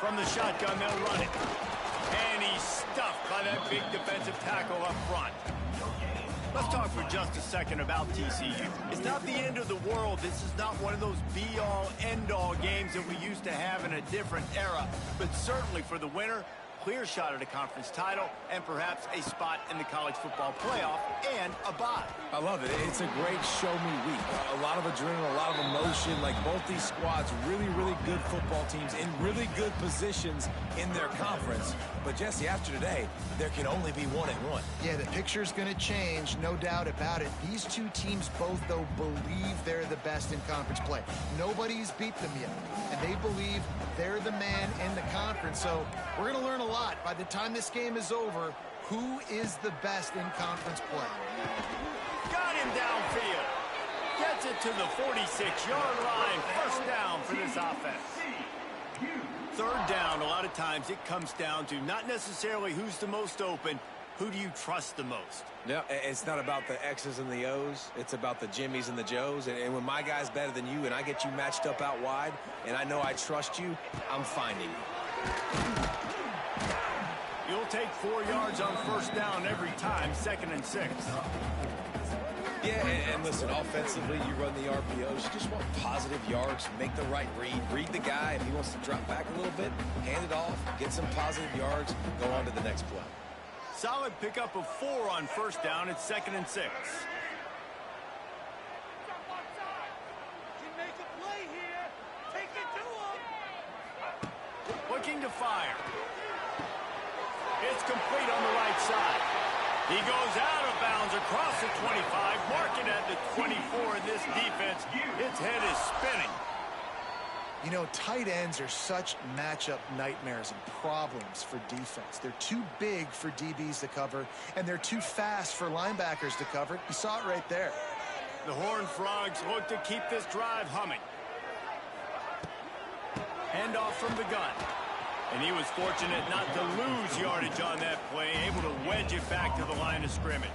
From the shotgun, they'll run it. And he's stuffed by that big defensive tackle up front. Let's talk for just a second about TCU. It's not the end of the world. This is not one of those be-all, end-all games that we used to have in a different era. But certainly for the winner, clear shot at a conference title and perhaps a spot in the college football playoff and a bye. I love it. It's a great show-me week. A lot of adrenaline, a lot of emotion. Like both these squads, really, really good football teams in really good positions in their conference. But, Jesse, after today, there can only be 1-1. Yeah, the picture's going to change, no doubt about it. These two teams both, though, believe they're the best in conference play. Nobody's beat them yet, and they believe they're the man in the conference. So we're going to learn a lot. By the time this game is over, who is the best in conference play? Got him downfield. Gets it to the 46-yard line. First down for this offense. Third down, a lot of times it comes down to not necessarily who's the most open, who do you trust the most? Yeah, it's not about the X's and the O's. It's about the Jimmys and the Joes. And when my guy's better than you and I get you matched up out wide and I know I trust you, I'm finding you. You'll take 4 yards on first down every time, 2nd and 6. Yeah, and listen, offensively, you run the RPOs. You just want positive yards, make the right read the guy. If he wants to drop back a little bit, hand it off, get some positive yards, go on to the next play. Solid pickup of 4 on first down. It's 2nd and 6. Looking to fire. It's complete on the right side. He goes out of bounds across the 25, marking at the 24 in this defense. Its head is spinning. You know, tight ends are such matchup nightmares and problems for defense. They're too big for DBs to cover, and they're too fast for linebackers to cover. You saw it right there. The Horned Frogs look to keep this drive humming. Handoff from the gun. And he was fortunate not to lose yardage on that play, able to wedge it back to the line of scrimmage.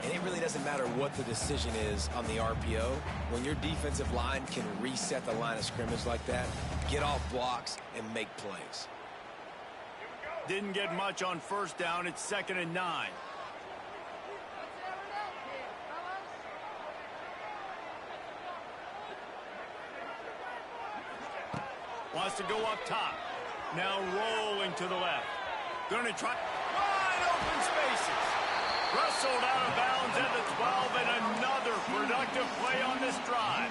And it really doesn't matter what the decision is on the RPO. When your defensive line can reset the line of scrimmage like that, get off blocks and make plays. Didn't get much on first down. It's 2nd and 9. Wants to go up top. Now rolling to the left. Going to try. Wide open spaces. Wrestled out of bounds at the 12, and another productive play on this drive.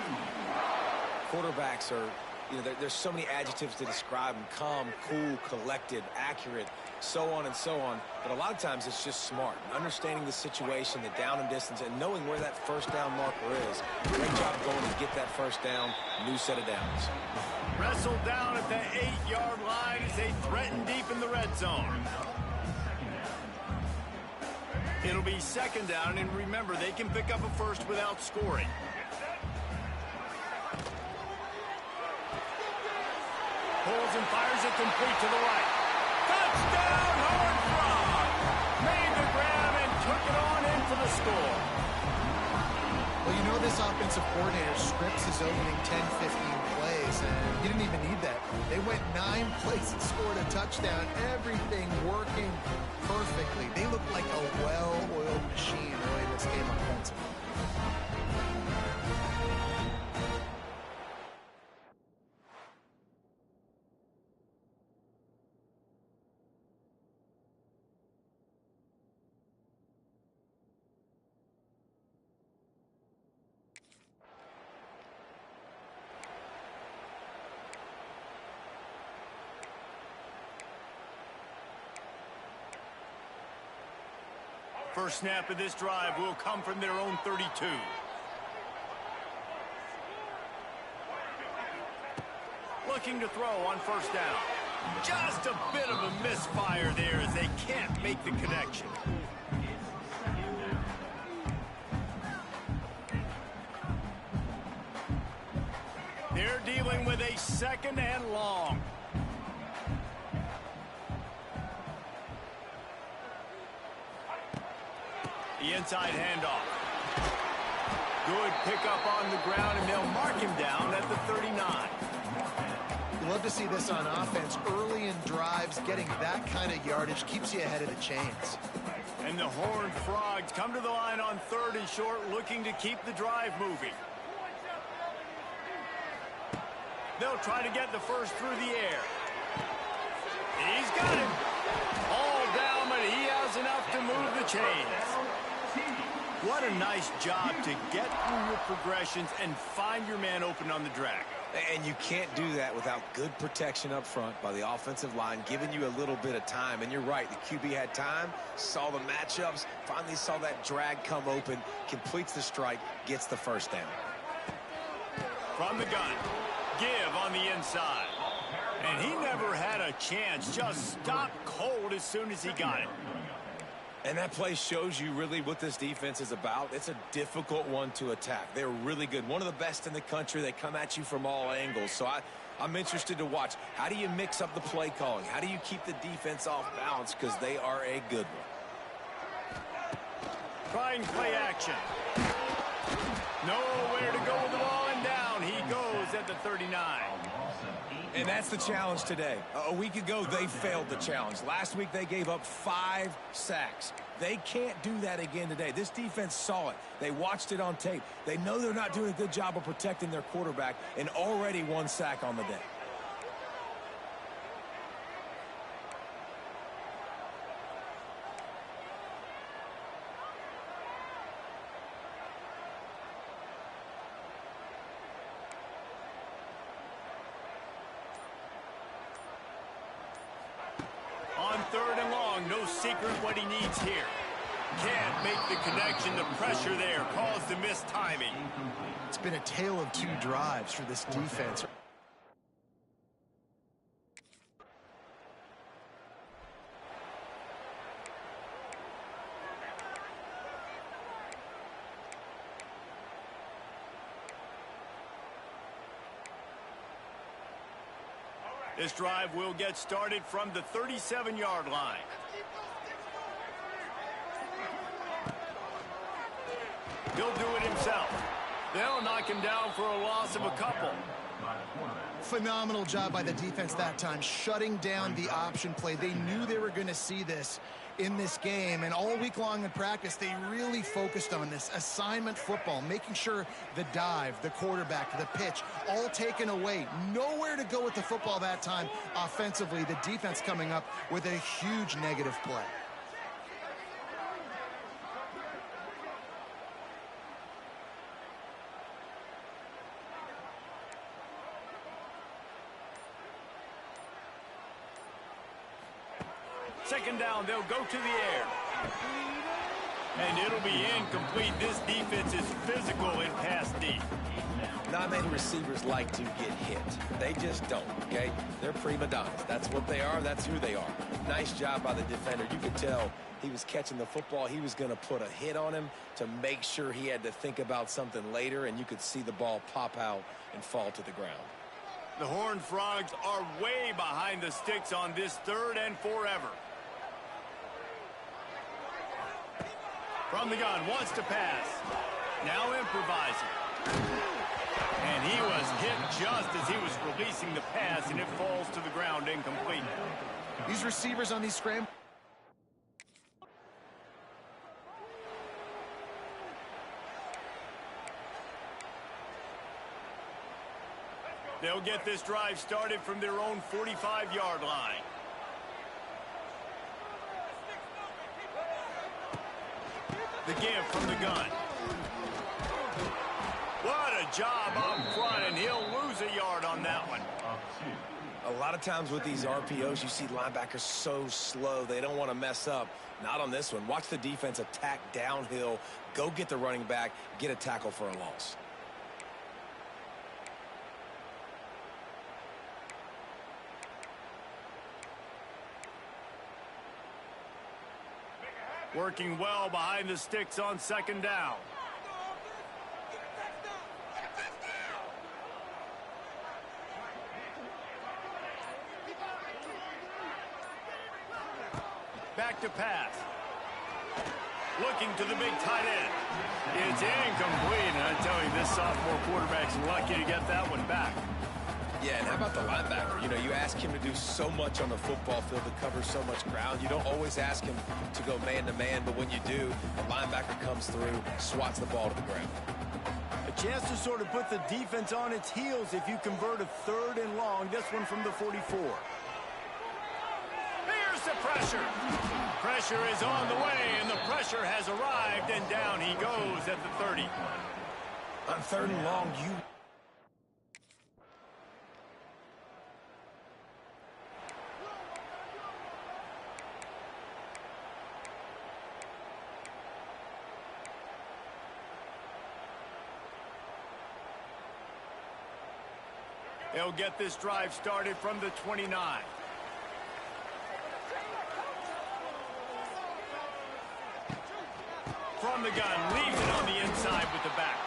Quarterbacks are, you know, there's so many adjectives to describe them. Calm, cool, collected, accurate, so on and so on. But a lot of times it's just smart. Understanding the situation, the down and distance, and knowing where that first down marker is. Great job going to get that first down. New set of downs. Wrestled down at the 8-yard line as they threaten deep in the red zone. It'll be 2nd down, and remember, they can pick up a first without scoring. Pulls and fires it complete to the right. Touchdown, Horned Frog! Made the grab and took it on in for the score. Well, you know this offensive coordinator scripts his opening 10, 15 plays, and he didn't even need that. They went 9 plays and scored a touchdown. Everything working perfectly. They look like a well-oiled machine early in this game offensively. First snap of this drive will come from their own 32. Looking to throw on first down. Just a bit of a misfire there as they can't make the connection. They're dealing with a 2nd and long. The inside handoff. Good pickup on the ground, and they'll mark him down at the 39. You love to see this on offense. Early in drives, getting that kind of yardage keeps you ahead of the chains. And the Horned Frogs come to the line on 3rd and short, looking to keep the drive moving. They'll try to get the first through the air. He's got it. All down, but he has enough to move the chains. What a nice job to get through your progressions and find your man open on the drag. And you can't do that without good protection up front by the offensive line, giving you a little bit of time. And you're right, the QB had time, saw the matchups, finally saw that drag come open, completes the strike, gets the first down. From the gun, give on the inside. And he never had a chance, just stopped cold as soon as he got it. And that play shows you really what this defense is about. It's a difficult one to attack. They're really good. One of the best in the country. They come at you from all angles. So I'm interested to watch. How do you mix up the play calling? How do you keep the defense off balance? Because they are a good one. Trying play action. Nowhere to go with the ball, and down he goes at the 39. And that's the challenge today. A week ago, they failed the challenge. Last week, they gave up 5 sacks. They can't do that again today. This defense saw it. They watched it on tape. They know they're not doing a good job of protecting their quarterback, and already 1 sack on the day. On 3rd and long, no secret what he needs here. Can't make the connection. The pressure there caused the missed timing. It's been a tale of 2 drives for this defense. This drive will get started from the 37-yard line. He'll do it himself. They'll knock him down for a loss of a couple. Phenomenal job by the defense that time, shutting down the option play. They knew they were going to see this in this game, and all week long in practice, they really focused on this assignment football, making sure the dive, the quarterback, the pitch, all taken away. Nowhere to go with the football that time offensively. The defense coming up with a huge negative play. Second down, they'll go to the air. And it'll be incomplete. This defense is physical in pass deep. Not many receivers like to get hit. They just don't, okay? They're prima donnas. That's what they are. That's who they are. Nice job by the defender. You could tell he was catching the football. He was going to put a hit on him to make sure he had to think about something later, and you could see the ball pop out and fall to the ground. The Horned Frogs are way behind the sticks on this 3rd and forever. From the gun, wants to pass. Now improvising. And he was hit just as he was releasing the pass, and it falls to the ground incomplete. These receivers on these scrambles. They'll get this drive started from their own 45-yard line. The give from the gun. What a job up front, and he'll lose a yard on that one. A lot of times with these RPOs, you see linebackers so slow, they don't want to mess up. Not on this one. Watch the defense attack downhill, go get the running back, get a tackle for a loss. Working well behind the sticks on 2nd down. Back to pass. Looking to the big tight end. It's incomplete, and I tell you, this sophomore quarterback's lucky to get that one back. Yeah, and how about the linebacker? You know, you ask him to do so much on the football field to cover so much ground. You don't always ask him to go man-to-man, but when you do, the linebacker comes through, swats the ball to the ground. A chance to sort of put the defense on its heels if you convert a 3rd and long. This one from the 44. Here's the pressure. Pressure is on the way, and the pressure has arrived, and down he goes at the 30. On 3rd and long, They'll get this drive started from the 29. From the gun, leaves it on the inside with the back.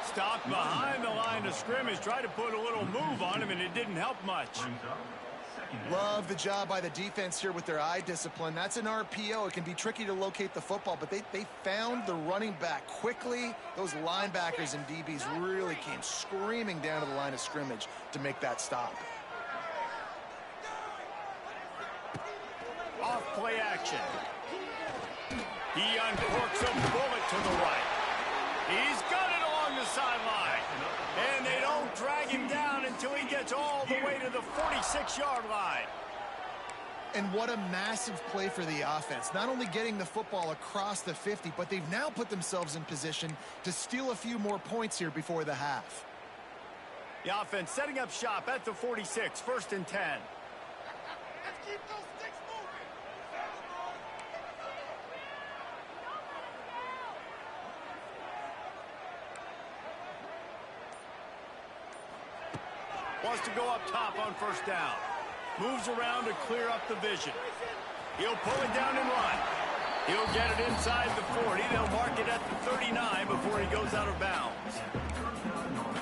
Stopped behind the line of scrimmage, tried to put a little move on him, and it didn't help much. Love the job by the defense here with their eye discipline. That's an RPO. It can be tricky to locate the football, but they found the running back quickly. Those linebackers and DBs really came screaming down to the line of scrimmage to make that stop. Off play action. He uncorks a bullet to the right. He's got it along the sideline. And they don't drag him down until he gets all the way to the 46-yard line. And what a massive play for the offense. Not only getting the football across the 50, but they've now put themselves in position to steal a few more points here before the half. The offense setting up shop at the 46, 1st and 10. Let's keep those sticks moving. Wants to go up top on 1st down. Moves around to clear up the vision. He'll pull it down and run. He'll get it inside the 40. They'll mark it at the 39 before he goes out of bounds.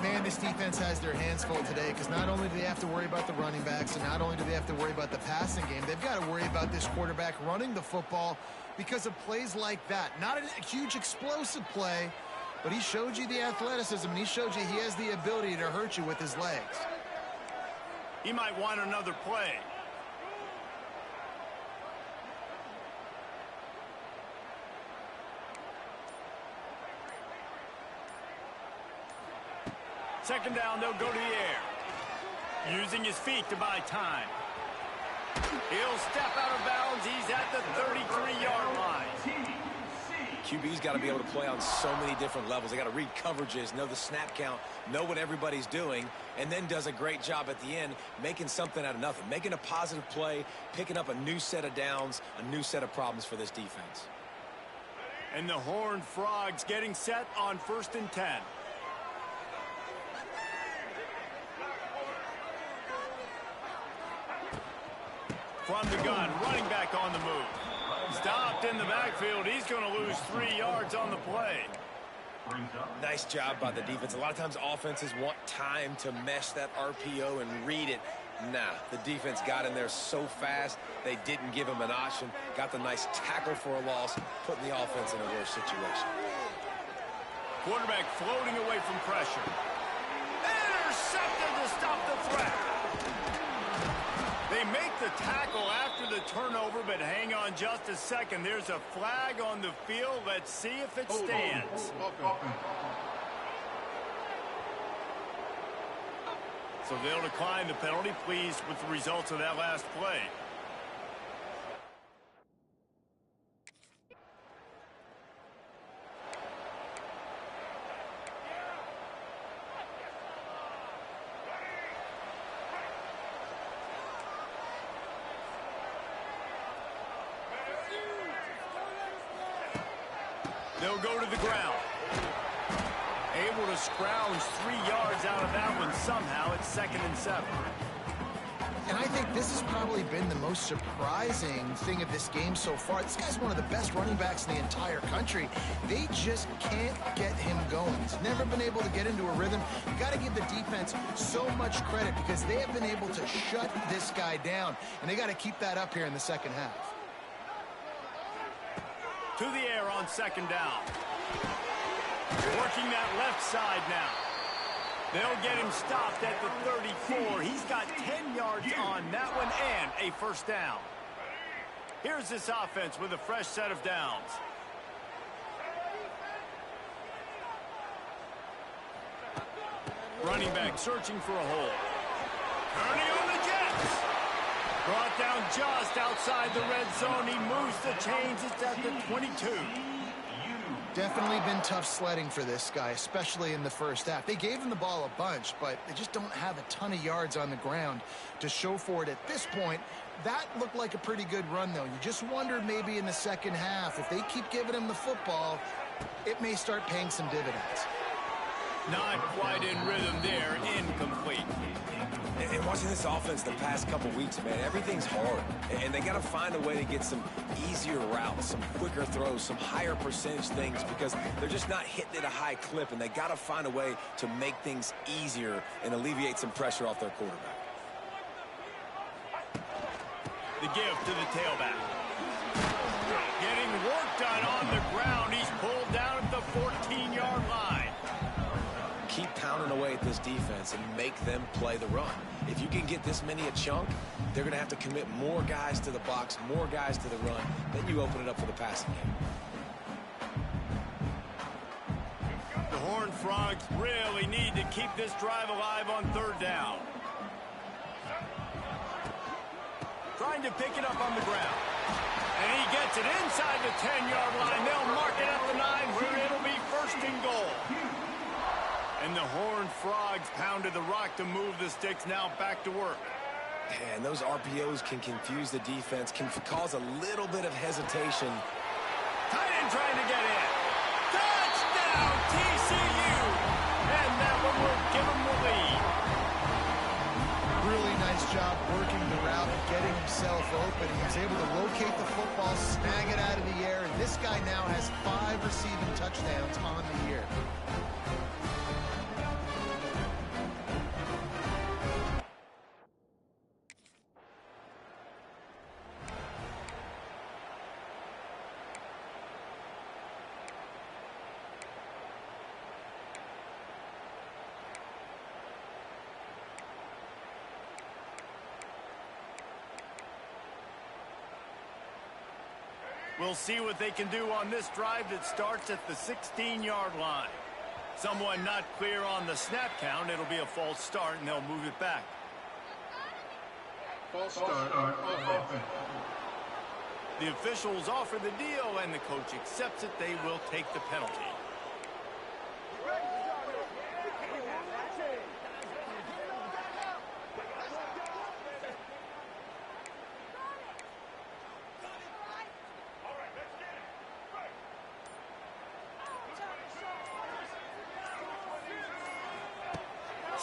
Man, this defense has their hands full today because not only do they have to worry about the running backs and not only do they have to worry about the passing game, they've got to worry about this quarterback running the football because of plays like that. Not a huge explosive play, but he showed you the athleticism and he showed you he has the ability to hurt you with his legs. He might want another play. Second down, they'll go to the air. Using his feet to buy time. He'll step out of bounds. He's at the 33-yard line. QB's got to be able to play on so many different levels. They got to read coverages, know the snap count, know what everybody's doing, and then does a great job at the end making something out of nothing, making a positive play, picking up a new set of downs, a new set of problems for this defense. And the Horned Frogs getting set on 1st and 10. From the gun, running back on the move. Stopped in the backfield. He's going to lose 3 yards on the play. Nice job by the defense. A lot of times offenses want time to mesh that RPO and read it. Nah, the defense got in there so fast, they didn't give him an option. Got the nice tackle for a loss, putting the offense in a worse situation. Quarterback floating away from pressure. Intercepted to stop the threat. They make the tackle after the turnover, but hang on just a second. There's a flag on the field. Let's see if it stands. So they'll decline the penalty. Pleased with the results of that last play. They'll go to the ground. Able to scrounge 3 yards out of that one somehow. It's 2nd and 7. And I think this has probably been the most surprising thing of this game so far. This guy's one of the best running backs in the entire country. They just can't get him going. He's never been able to get into a rhythm. You got to give the defense so much credit because they have been able to shut this guy down. And they got to keep that up here in the second half. To the air on 2nd down. Working that left side now. They'll get him stopped at the 34. He's got 10 yards on that one and a first down. Here's this offense with a fresh set of downs. Running back searching for a hole. Turning on the Jets. Brought down just outside the red zone. He moves the chains. It's at the 22. Definitely been tough sledding for this guy, especially in the first half. They gave him the ball a bunch, but they just don't have a ton of yards on the ground to show for it at this point. That looked like a pretty good run, though. You just wonder maybe in the second half, if they keep giving him the football, it may start paying some dividends. Not quite in rhythm there. Incomplete. And watching this offense the past couple weeks, man, everything's hard. And they got to find a way to get some easier routes, some quicker throws, some higher percentage things because they're just not hitting at a high clip. And they got to find a way to make things easier and alleviate some pressure off their quarterback. The give to the tailback. Getting work done on the ground. He's pulled down at the 14-yard line. Keep pounding away at this defense and make them play the run. If you can get this many a chunk, they're going to have to commit more guys to the box, more guys to the run. Then you open it up for the passing game. The Horned Frogs really need to keep this drive alive on third down. Trying to pick it up on the ground. And he gets it inside the 10-yard line. They'll mark it at the 9 where it'll be first and goal. And the Horned Frogs pounded the rock to move the sticks. Now back to work. And those RPOs can confuse the defense, can cause a little bit of hesitation. Tight end trying to get in. Touchdown, TCU! And that one will give them the lead. Really nice job working the route and getting himself open. He was able to locate the football, snag it out of the air, and this guy now has 5 receiving touchdowns on the year. We'll see what they can do on this drive that starts at the 16-yard line. Someone not clear on the snap count. It'll be a false start, and they'll move it back. False start on offense. The officials offer the deal, and the coach accepts it. They will take the penalty.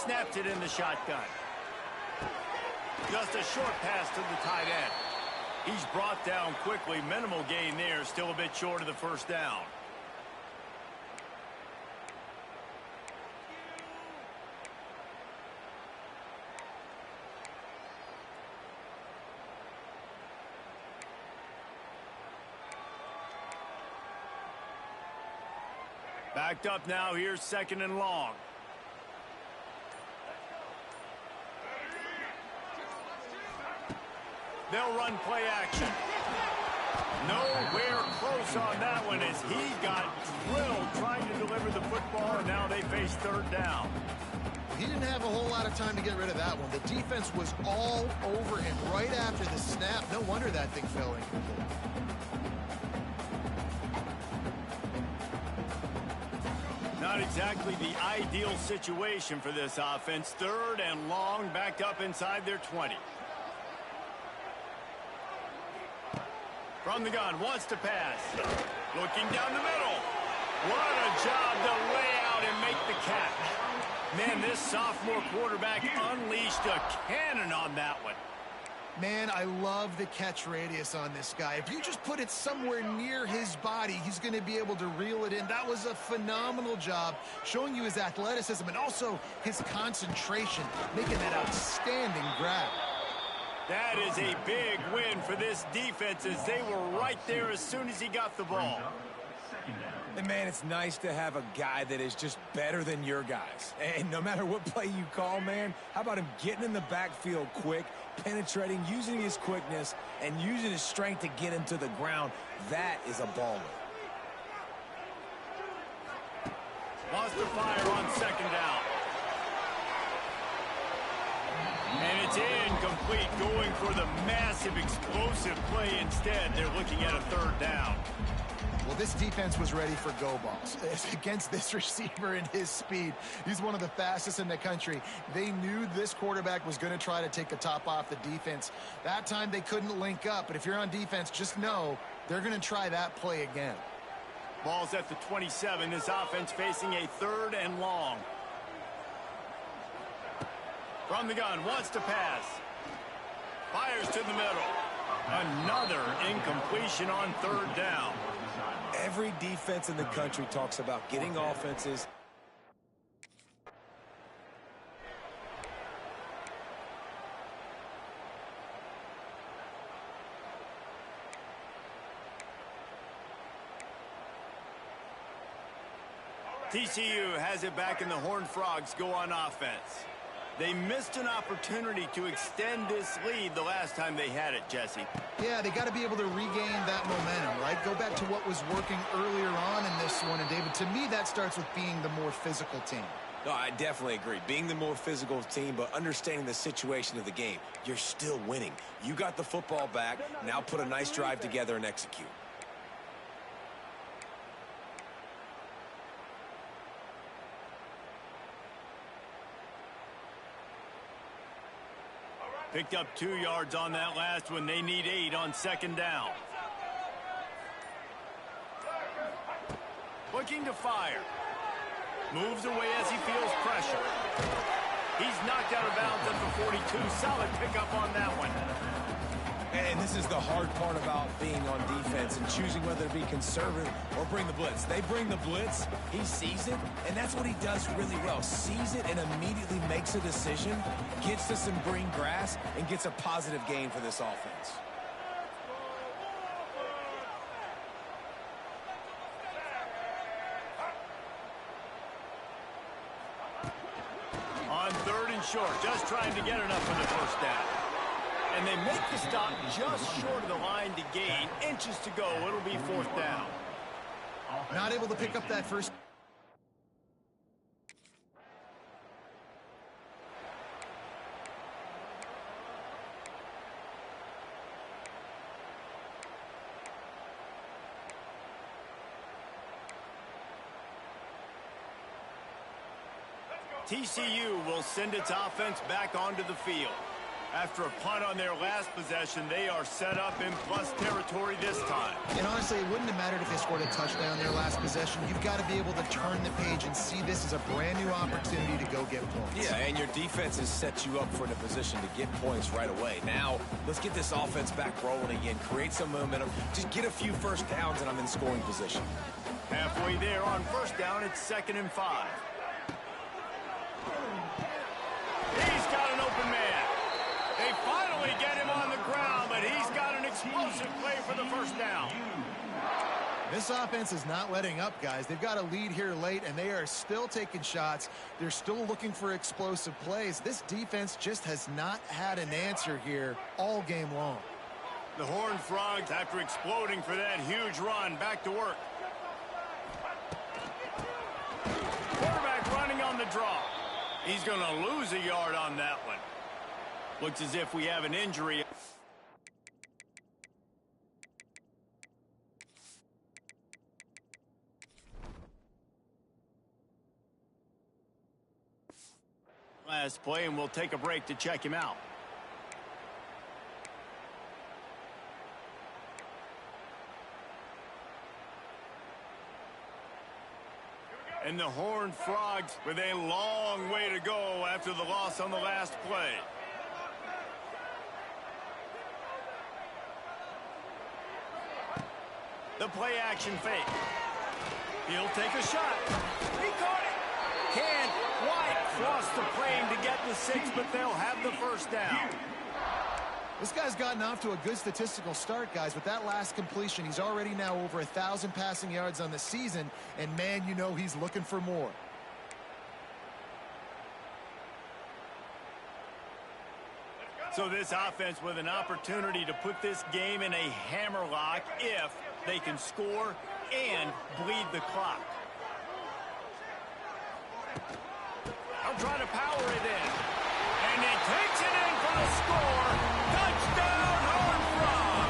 Snapped it in the shotgun. Just a short pass to the tight end. He's brought down quickly. Minimal gain there. Still a bit short of the first down. Backed up now. Here's second and long. They'll run play action. Nowhere close on that one as he got drilled trying to deliver the football, and now they face third down. He didn't have a whole lot of time to get rid of that one. The defense was all over him right after the snap. No wonder that thing fell incomplete. Not exactly the ideal situation for this offense. Third and long, backed up inside their 20. From the gun, wants to pass. Looking down the middle. What a job to lay out and make the catch. Man, this sophomore quarterback unleashed a cannon on that one. Man, I love the catch radius on this guy. If you just put it somewhere near his body, he's going to be able to reel it in. That was a phenomenal job, showing you his athleticism and also his concentration, making that outstanding grab. That is a big win for this defense as they were right there as soon as he got the ball. Second down. And, man, it's nice to have a guy that is just better than your guys. And no matter what play you call, man, how about him getting in the backfield quick, penetrating, using his quickness, and using his strength to get him to the ground? That is a baller. Lost the fire on second down. And it's incomplete, going for the massive, explosive play instead. They're looking at a third down. Well, this defense was ready for go balls. Against this receiver and his speed, he's one of the fastest in the country. They knew this quarterback was going to try to take the top off the defense. That time they couldn't link up, but if you're on defense, just know they're going to try that play again. Ball's at the 27. This offense facing a third and long. From the gun, wants to pass. Fires to the middle. Another incompletion on third down. Every defense in the country talks about getting offenses. TCU has it back, and the Horned Frogs go on offense. They missed an opportunity to extend this lead the last time they had it, Jesse. Yeah, they got to be able to regain that momentum, right? Go back to what was working earlier on in this one. And, David, to me, that starts with being the more physical team. No, I definitely agree. Being the more physical team, but understanding the situation of the game. You're still winning. You got the football back. Now put a nice drive together and execute. Picked up 2 yards on that last one. They need 8 on second down. Looking to fire. Moves away as he feels pressure. He's knocked out of bounds at the 42. Solid pickup on that one. And this is the hard part about being on defense and choosing whether to be conservative or bring the blitz. They bring the blitz, he sees it, and that's what he does really well. Sees it and immediately makes a decision, gets to some green grass, and gets a positive gain for this offense. On third and short, just trying to get enough for the first down. And they make the stop just short of the line to gain. Inches to go. It'll be fourth down. Not able to pick up that first. TCU will send its offense back onto the field. After a punt on their last possession, they are set up in plus territory this time. And honestly, it wouldn't have mattered if they scored a touchdown their last possession. You've got to be able to turn the page and see this as a brand new opportunity to go get points. Yeah, and your defense has set you up for a position to get points right away. Now, let's get this offense back rolling again, create some momentum, just get a few first downs, and I'm in scoring position. Halfway there on first down, it's 2nd and 5. He's got an open man. They finally get him on the ground, but he's got an explosive play for the first down. This offense is not letting up, guys. They've got a lead here late, and they are still taking shots. They're still looking for explosive plays. This defense just has not had an answer here all game long. The Horned Frogs, after exploding for that huge run, back to work. Quarterback running on the draw. He's going to lose a yard on that one. Looks as if we have an injury. Last play, and we'll take a break to check him out. And the Horned Frogs with a long way to go after the loss on the last play. The play action fake. He'll take a shot. He caught it. Can't quite cross the plane to get the 6, but they'll have the first down. This guy's gotten off to a good statistical start, guys. With that last completion, he's already now over 1,000 passing yards on the season, and man, you know he's looking for more. So this offense with an opportunity to put this game in a hammerlock if they can score and bleed the clock. I'm trying to power it in. And he takes it in for the score. Touchdown, Horned Frog.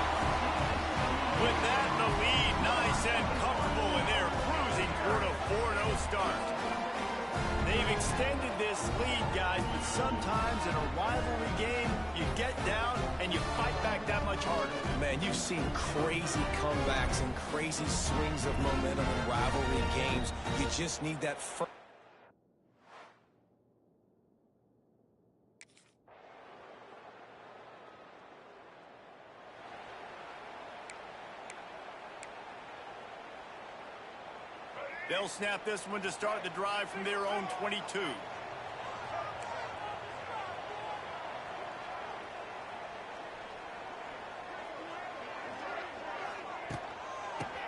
With that in the lead, nice and comfortable, and they're cruising toward a 4-0 start. They've extended this lead, guys, but sometimes in a rivalry game, you get down and you fight back that much harder. Man, you've seen crazy comebacks and crazy swings of momentum in rivalry games. You just need that first. They'll snap this one to start the drive from their own 22.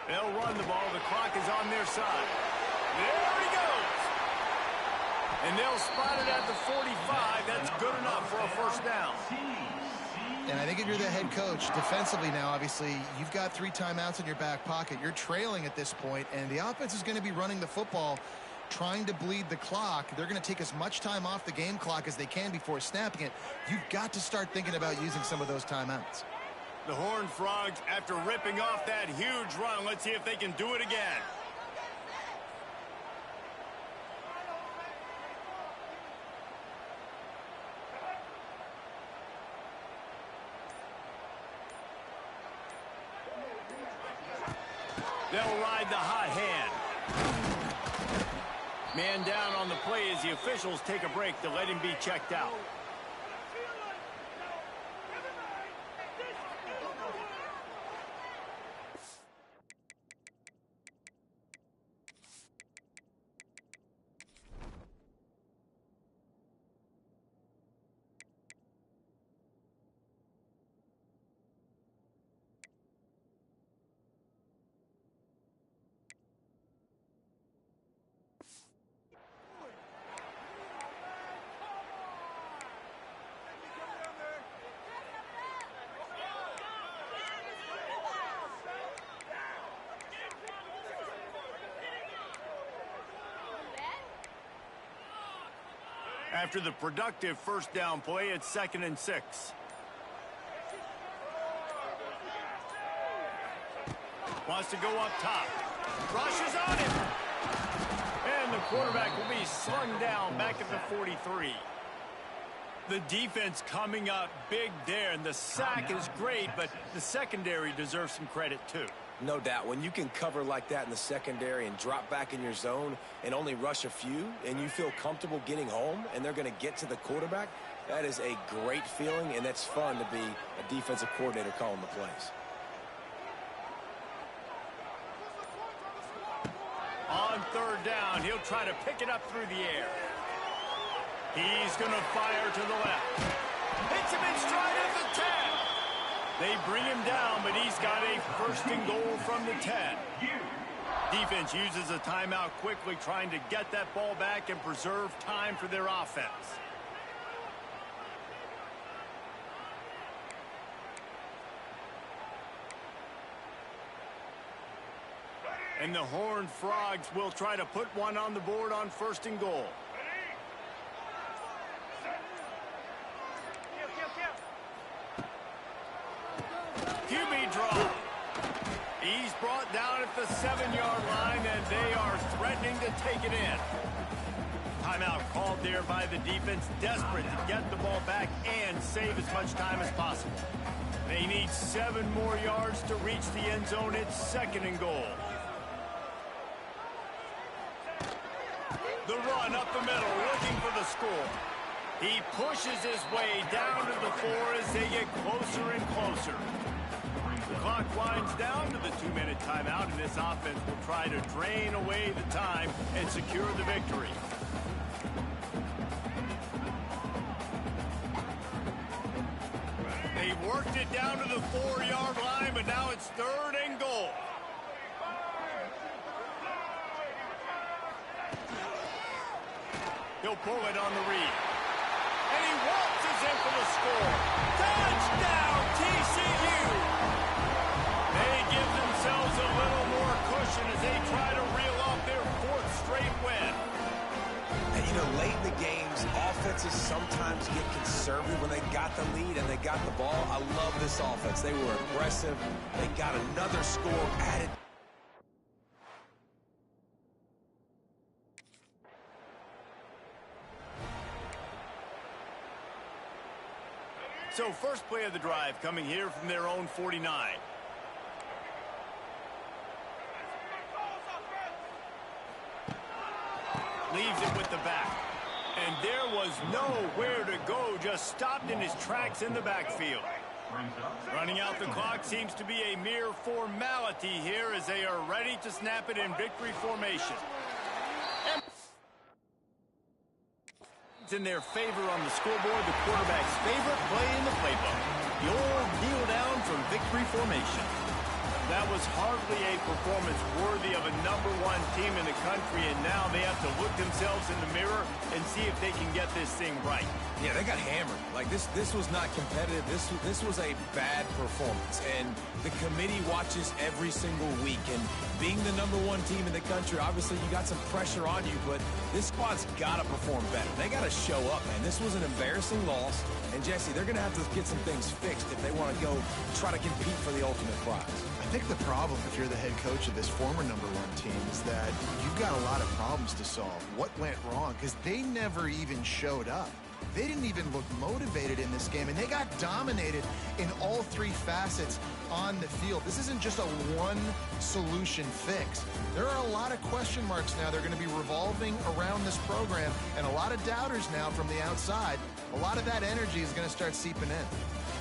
They'll run the ball. The clock is on their side. There he goes. And they'll spot it at the 45. That's good enough for a first down. And I think if you're the head coach, defensively now, obviously, you've got 3 timeouts in your back pocket. You're trailing at this point, and the offense is going to be running the football, trying to bleed the clock. They're going to take as much time off the game clock as they can before snapping it. You've got to start thinking about using some of those timeouts. The Horned Frogs, after ripping off that huge run, let's see if they can do it again. They'll ride the hot hand. Man down on the play as the officials take a break to let him be checked out. After the productive first down play, it's 2nd and 6. Wants to go up top. Rushes on him. And the quarterback will be slung down back at the 43. The defense coming up big there, and the sack is great, but the secondary deserves some credit too. No doubt. When you can cover like that in the secondary and drop back in your zone and only rush a few, and you feel comfortable getting home and they're going to get to the quarterback, that is a great feeling, and it's fun to be a defensive coordinator calling the plays. On 3rd down, he'll try to pick it up through the air. He's going to fire to the left. Hits him in stride at the 10. They bring him down, but he's got a 1st and goal from the 10. Defense uses a timeout quickly, trying to get that ball back and preserve time for their offense. And the Horned Frogs will try to put one on the board on 1st and goal. QB draw. He's brought down at the 7-yard line, and they are threatening to take it in. Timeout called there by the defense, desperate to get the ball back and save as much time as possible. They need 7 more yards to reach the end zone. It's 2nd and goal. The run up the middle, looking for the score. He pushes his way down to the 4 as they get closer and closer. The clock winds down to the 2-minute timeout, and this offense will try to drain away the time and secure the victory. They They've worked it down to the 4-yard line, but now it's 3rd and goal. He'll pull it on the read. And he waltzes in for the score. Touchdown, TCU! They give themselves a little more cushion as they try to reel off their 4th straight win. And, you know, late in the games, offenses sometimes get conservative when they got the lead and they got the ball. I love this offense. They were aggressive. They got another score added. So first play of the drive coming here from their own 49. Leaves it with the back. And there was nowhere to go, just stopped in his tracks in the backfield. Running out the clock seems to be a mere formality here as they are ready to snap it in victory formation. And in their favor on the scoreboard, the quarterback's favorite play in the playbook. The old kneel down from victory formation. That was hardly a performance worthy of a #1 team in the country, and now they have to look themselves in the mirror and see if they can get this thing right. Yeah, they got hammered. Like, this was not competitive. This was a bad performance, and the committee watches every single week. And being the #1 team in the country, obviously you got some pressure on you, but this squad's got to perform better. They got to show up, man. This was an embarrassing loss, and Jesse, they're going to have to get some things fixed if they want to go try to compete for the ultimate prize. I think the problem, if you're the head coach of this former #1 team, is that you've got a lot of problems to solve. What went wrong? Because they never even showed up. They didn't even look motivated in this game, and they got dominated in all 3 facets on the field. This isn't just a one-solution fix. There are a lot of question marks now. They're going to be revolving around this program, and a lot of doubters now from the outside. A lot of that energy is going to start seeping in.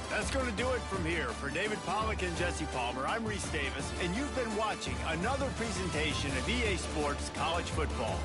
That's going to do it from here. For David Pollack and Jesse Palmer, I'm Reese Davis, and you've been watching another presentation of EA Sports College Football.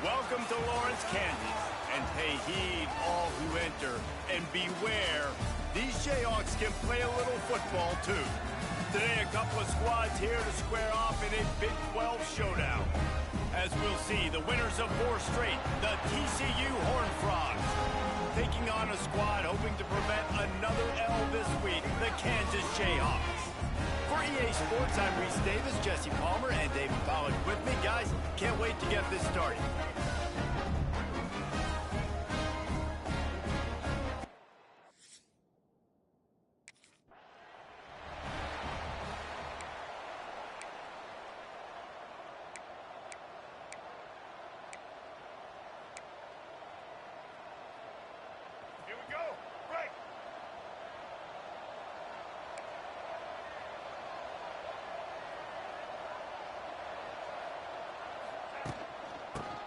Welcome to Lawrence, Kansas, and pay heed all who enter, and beware, these Jayhawks can play a little football too. Today, a couple of squads here to square off in a Big 12 showdown. As we'll see, the winners of 4 straight, the TCU Horned Frogs, taking on a squad hoping to prevent another L this week, the Kansas Jayhawks. For EA Sports, I'm Reese Davis, Jesse Palmer, and David Pollack with me. Guys, can't wait to get this started.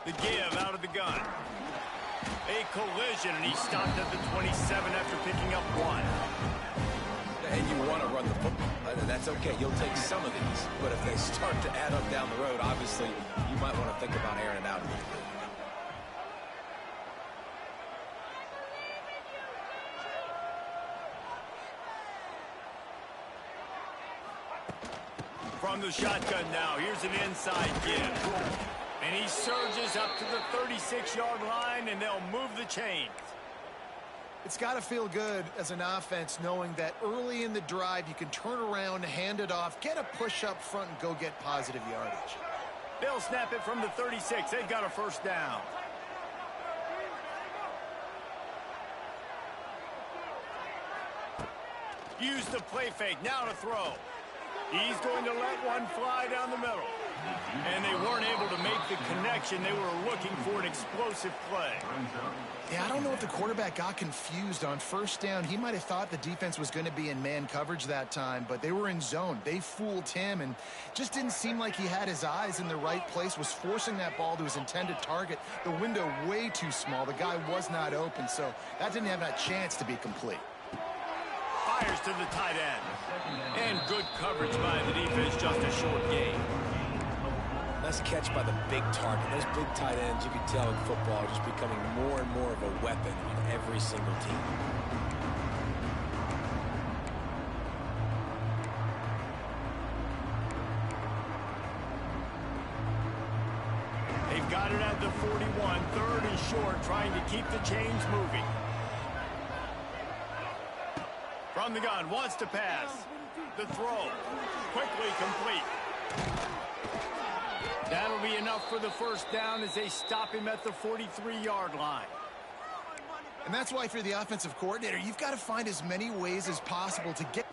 The give out of the gun. A collision, and he stopped at the 27 after picking up 1. And you want to run the football. That's okay. You'll take some of these. But if they start to add up down the road, obviously, you might want to think about airing it out a little bit. From the shotgun now, here's an inside give. And he surges up to the 36-yard line, and they'll move the chains. It's got to feel good as an offense knowing that early in the drive you can turn around, hand it off, get a push up front, and go get positive yardage. They'll snap it from the 36. They've got a first down. Use the play fake. Now to throw. He's going to let one fly down the middle. And they weren't able to make the connection. They were looking for an explosive play. Yeah, I don't know if the quarterback got confused on first down. He might have thought the defense was going to be in man coverage that time, but they were in zone. They fooled him and just didn't seem like he had his eyes in the right place, was forcing that ball to his intended target. The window way too small. The guy was not open, so that didn't have that chance to be complete. Fires to the tight end. And good coverage by the defense, just a short gain. Nice catch by the big target. Those big tight ends, you can tell in football, are just becoming more and more of a weapon on every single team. They've got it at the 41, 3rd and short, trying to keep the chains moving. From the gun, wants to pass. The throw, quickly complete. That'll be enough for the first down as they stop him at the 43-yard line. And that's why if you're the offensive coordinator, you've got to find as many ways as possible to get...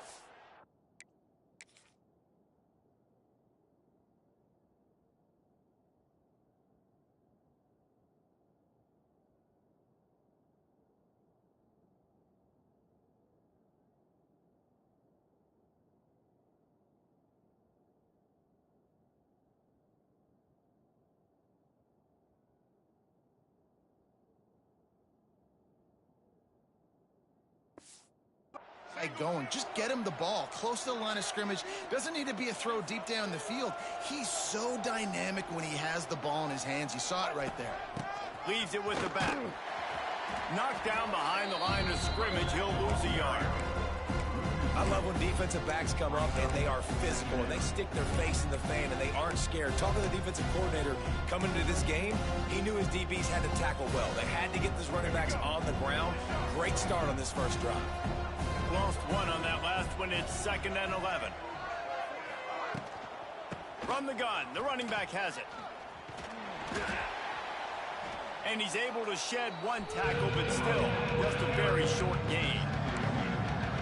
going. Just get him the ball close to the line of scrimmage. Doesn't need to be a throw deep down the field. He's so dynamic when he has the ball in his hands. You saw it right there. Leaves it with the back. Knocked down behind the line of scrimmage. He'll lose a yard. I love when defensive backs come up and they are physical and they stick their face in the fan and they aren't scared. Talking to the defensive coordinator coming into this game, he knew his DBs had to tackle well. They had to get those running backs on the ground. Great start on this first drive. Lost one on that last one. It's 2nd and 11. From the gun, the running back has it. And he's able to shed one tackle, but still just a very short gain.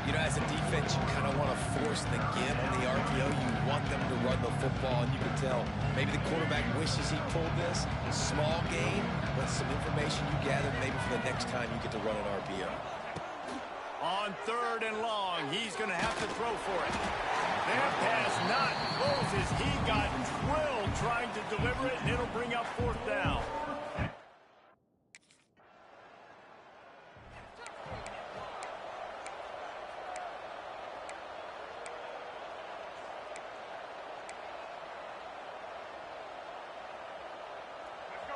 You know, as a defense, you kind of want to force the give on the RPO. You want them to run the football, and you can tell maybe the quarterback wishes he pulled this. Small gain, but some information you gather maybe for the next time you get to run an RPO. On 3rd and long, he's going to have to throw for it. That pass not close as he got drilled trying to deliver it, and it'll bring up 4th down.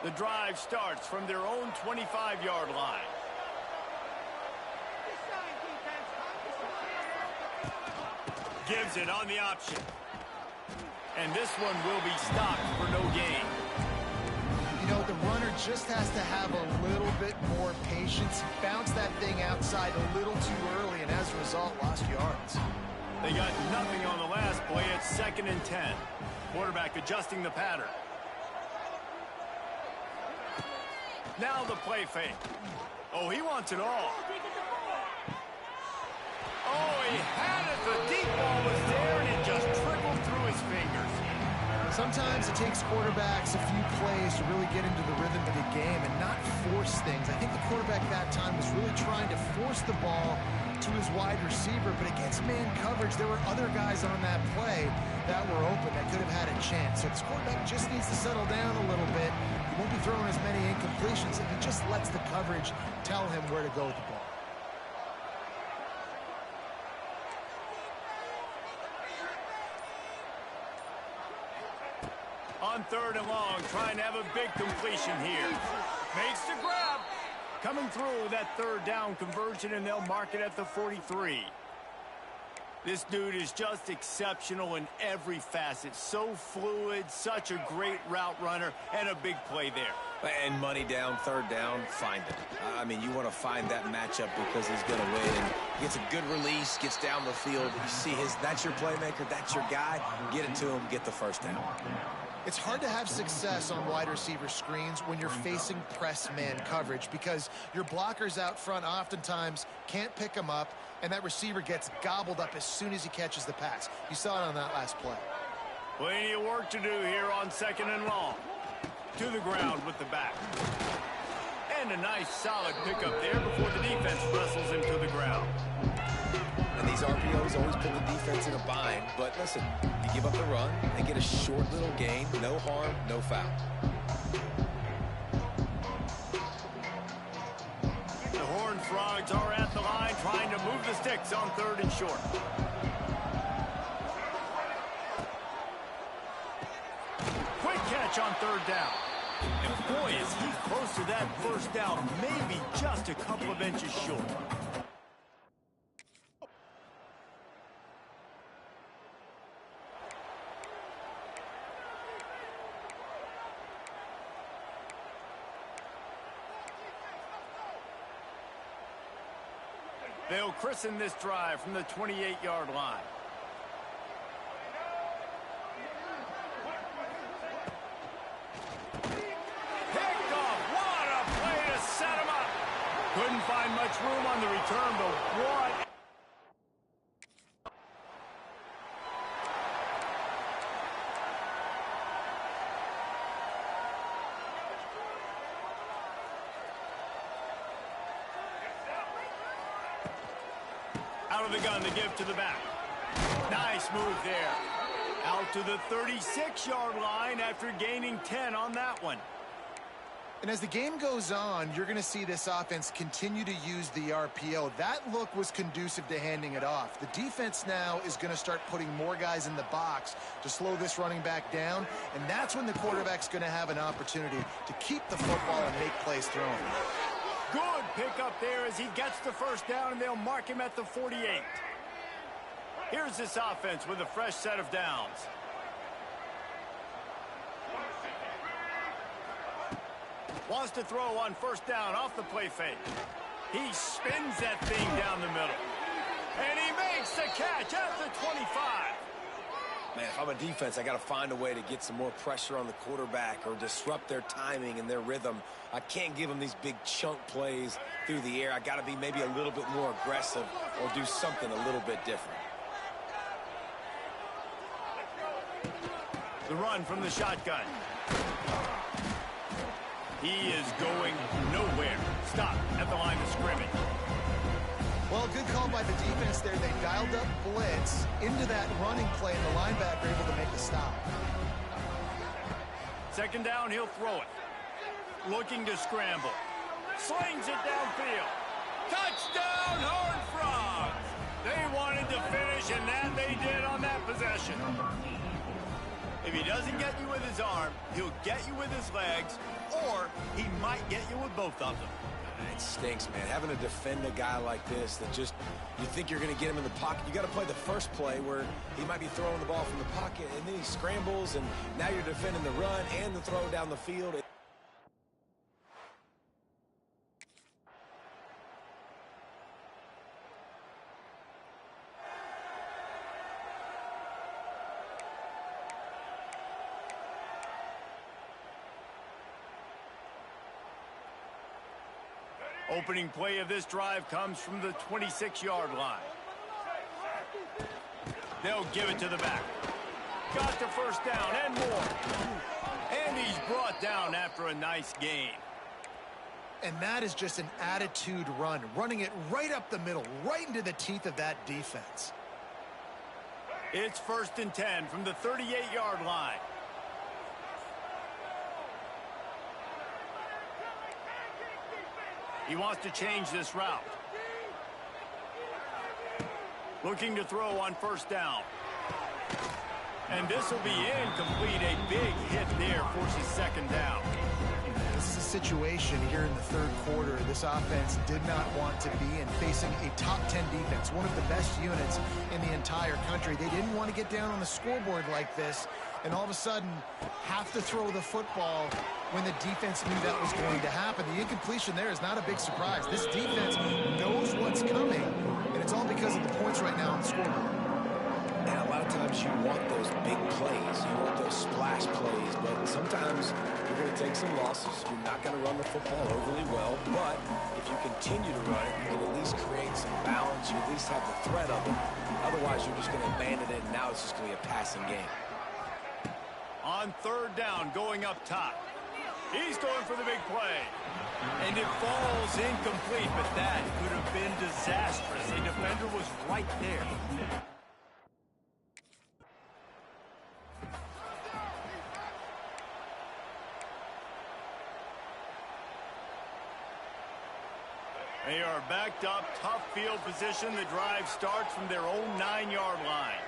The The drive starts from their own 25-yard line. Gives it on the option. And this one will be stopped for no gain. You know, the runner just has to have a little bit more patience. Bounce that thing outside a little too early, and as a result, lost yards. They got nothing on the last play. It's 2nd and 10. Quarterback adjusting the pattern. Now the play fake. Oh, he wants it all. Oh, he had it. The deep ball was there, and it just trickled through his fingers. Sometimes it takes quarterbacks a few plays to really get into the rhythm of the game and not force things. I think the quarterback that time was really trying to force the ball to his wide receiver, but against man coverage, there were other guys on that play that were open that could have had a chance. So this quarterback just needs to settle down a little bit. He won't be throwing as many incompletions if he just lets the coverage tell him where to go with the ball. On 3rd and long, trying to have a big completion here. Makes the grab. Coming through that 3rd down conversion, and they'll mark it at the 43. This dude is just exceptional in every facet. So fluid, such a great route runner, and a big play there. And money down, 3rd down, find it. I mean, you want to find that matchup because he's going to win. He gets a good release, gets down the field. You see that's your playmaker, that's your guy. Get it to him, get the 1st down. It's hard to have success on wide receiver screens when you're facing press man coverage because your blockers out front oftentimes can't pick them up, and that receiver gets gobbled up as soon as he catches the pass. You saw it on that last play. Plenty of work to do here on 2nd and long. To the ground with the back. And a nice solid pickup there before the defense wrestles him to the ground. And these RPOs always put the defense in a bind. But listen, you give up the run and get a short little gain. No harm, no foul. The Horned Frogs are at the line trying to move the sticks on 3rd and short. Quick catch on 3rd down. And boy, is he close to that 1st down, maybe just a couple of inches short. They'll christen this drive from the 28-yard line. Picked off. What a play to set him up. Couldn't find much room on the return, but what? Out of the gun to give to the back. Nice move there. Out to the 36-yard line after gaining 10 on that one. And as the game goes on, you're going to see this offense continue to use the RPO. That look was conducive to handing it off. The defense now is going to start putting more guys in the box to slow this running back down, and that's when the quarterback's going to have an opportunity to keep the football and make plays throwing. Good pickup there as he gets the 1st down, and they'll mark him at the 48. Here's this offense with a fresh set of downs. Wants to throw on 1st down off the play fake. He spins that thing down the middle. And he makes the catch at the 25. Man, if I'm a defense, I got to find a way to get some more pressure on the quarterback or disrupt their timing and their rhythm. I can't give them these big chunk plays through the air. I got to be maybe a little bit more aggressive or do something a little bit different. The run from the shotgun. He is going nowhere. Stop at the line of scrimmage. Well, good call by the defense there. They dialed up blitz into that running play, and the linebacker able to make the stop. 2nd down, he'll throw it. Looking to scramble. Slings it downfield. Touchdown, Horned Frogs! They wanted to finish, and that they did on that possession. If he doesn't get you with his arm, he'll get you with his legs. or he might get you with both of them. It stinks, man. Having to defend a guy like this that just, you think you're going to get him in the pocket. You got to play the first play where he might be throwing the ball from the pocket, and then he scrambles, and now you're defending the run and the throw down the field. Opening play of this drive comes from the 26-yard line. They'll give it to the back. Got the first down and more. And he's brought down after a nice gain. And that is just an attitude run, running it right up the middle, right into the teeth of that defense. It's 1st and 10 from the 38-yard line. He wants to change this route. Looking to throw on 1st down. And this will be incomplete. A big hit there forces 2nd down. This is a situation here in the 3rd quarter this offense did not want to be in, facing a top 10 defense, one of the best units in the entire country. They didn't want to get down on the scoreboard like this, and all of a sudden have to throw the football when the defense knew that was going to happen. The incompletion there is not a big surprise. This defense knows what's coming, and it's all because of the points right now on the scoreboard. And a lot of times you want those big plays. You want those splash plays, but sometimes you're going to take some losses. You're not going to run the football overly well, but if you continue to run it, you can at least create some balance. You at least have the threat of it. Otherwise, you're just going to abandon it, and now it's just going to be a passing game. On 3rd down, going up top. He's going for the big play. And it falls incomplete, but that could have been disastrous. A defender was right there. They are backed up, tough field position. The drive starts from their own 9-yard line.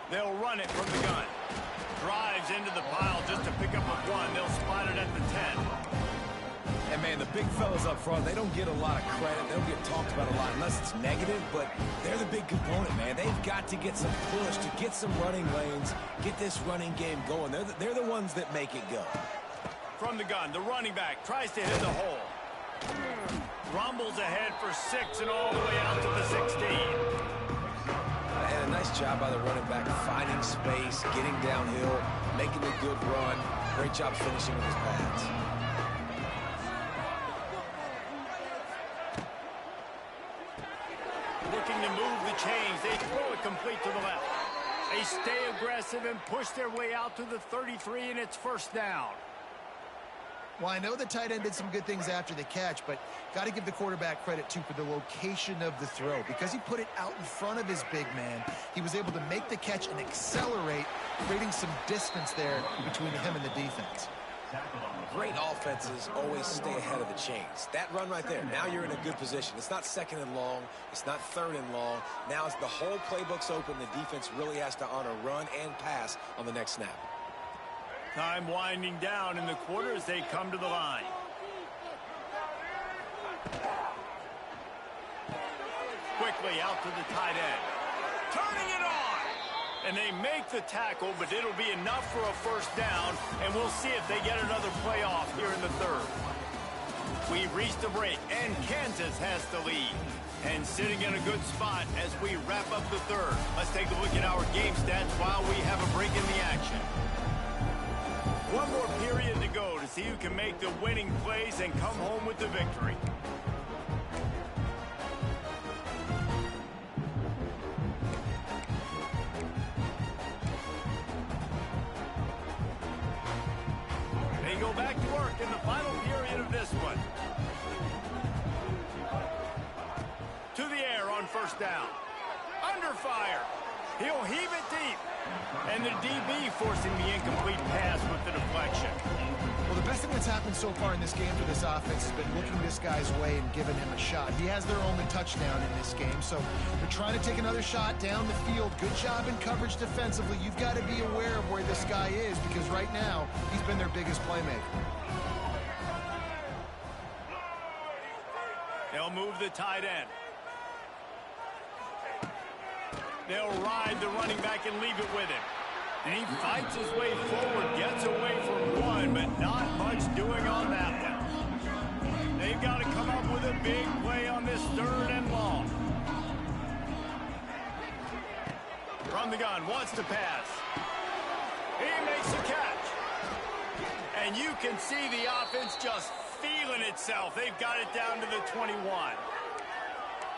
They'll run it from the gun. Drives into the pile just to pick up a 1. They'll spot it at the 10. And, man, the big fellas up front, they don't get a lot of credit. They don't get talked about a lot unless it's negative, but they're the big component, man. They've got to get some push, to get some running lanes, get this running game going. They're the ones that make it go. From the gun, the running back tries to hit the hole. Rumbles ahead for 6 and all the way out to the 16. And a nice job by the running back, finding space, getting downhill, making a good run. Great job finishing with his pads. Looking to move the chains. They throw it complete to the left. They stay aggressive and push their way out to the 33, and it's 1st down. Well, I know the tight end did some good things after the catch, but got to give the quarterback credit, too, for the location of the throw. Because he put it out in front of his big man, he was able to make the catch and accelerate, creating some distance there between him and the defense. Great offenses always stay ahead of the chains. That run right there, now you're in a good position. It's not 2nd and long. It's not 3rd and long. Now it's the whole playbook's open. The defense really has to honor run and pass on the next snap. Time winding down in the quarter as they come to the line. Quickly out to the tight end. Turning it on! And they make the tackle, but it'll be enough for a 1st down, and we'll see if they get another play off here in the 3rd. We've reached the break, and Kansas has the lead. And sitting in a good spot as we wrap up the 3rd. Let's take a look at our game stats while we have a break in the action. One more period to go to see who can make the winning plays and come home with the victory. They go back to work in the final period of this one. To the air on 1st down. Under fire. He'll heave it deep. And the DB forcing the incomplete pass with the deflection. Well, the best thing that's happened so far in this game for this offense has been looking this guy's way and giving him a shot. He has their only touchdown in this game, so they're trying to take another shot down the field. Good job in coverage defensively. You've got to be aware of where this guy is because right now he's been their biggest playmaker. They'll move the tight end. They'll ride the running back and leave it with him. And he fights his way forward, gets away from one, but not much doing on that one. They've got to come up with a big play on this 3rd and long. From the gun, wants to pass. He makes a catch. And you can see the offense just feeling itself. They've got it down to the 21.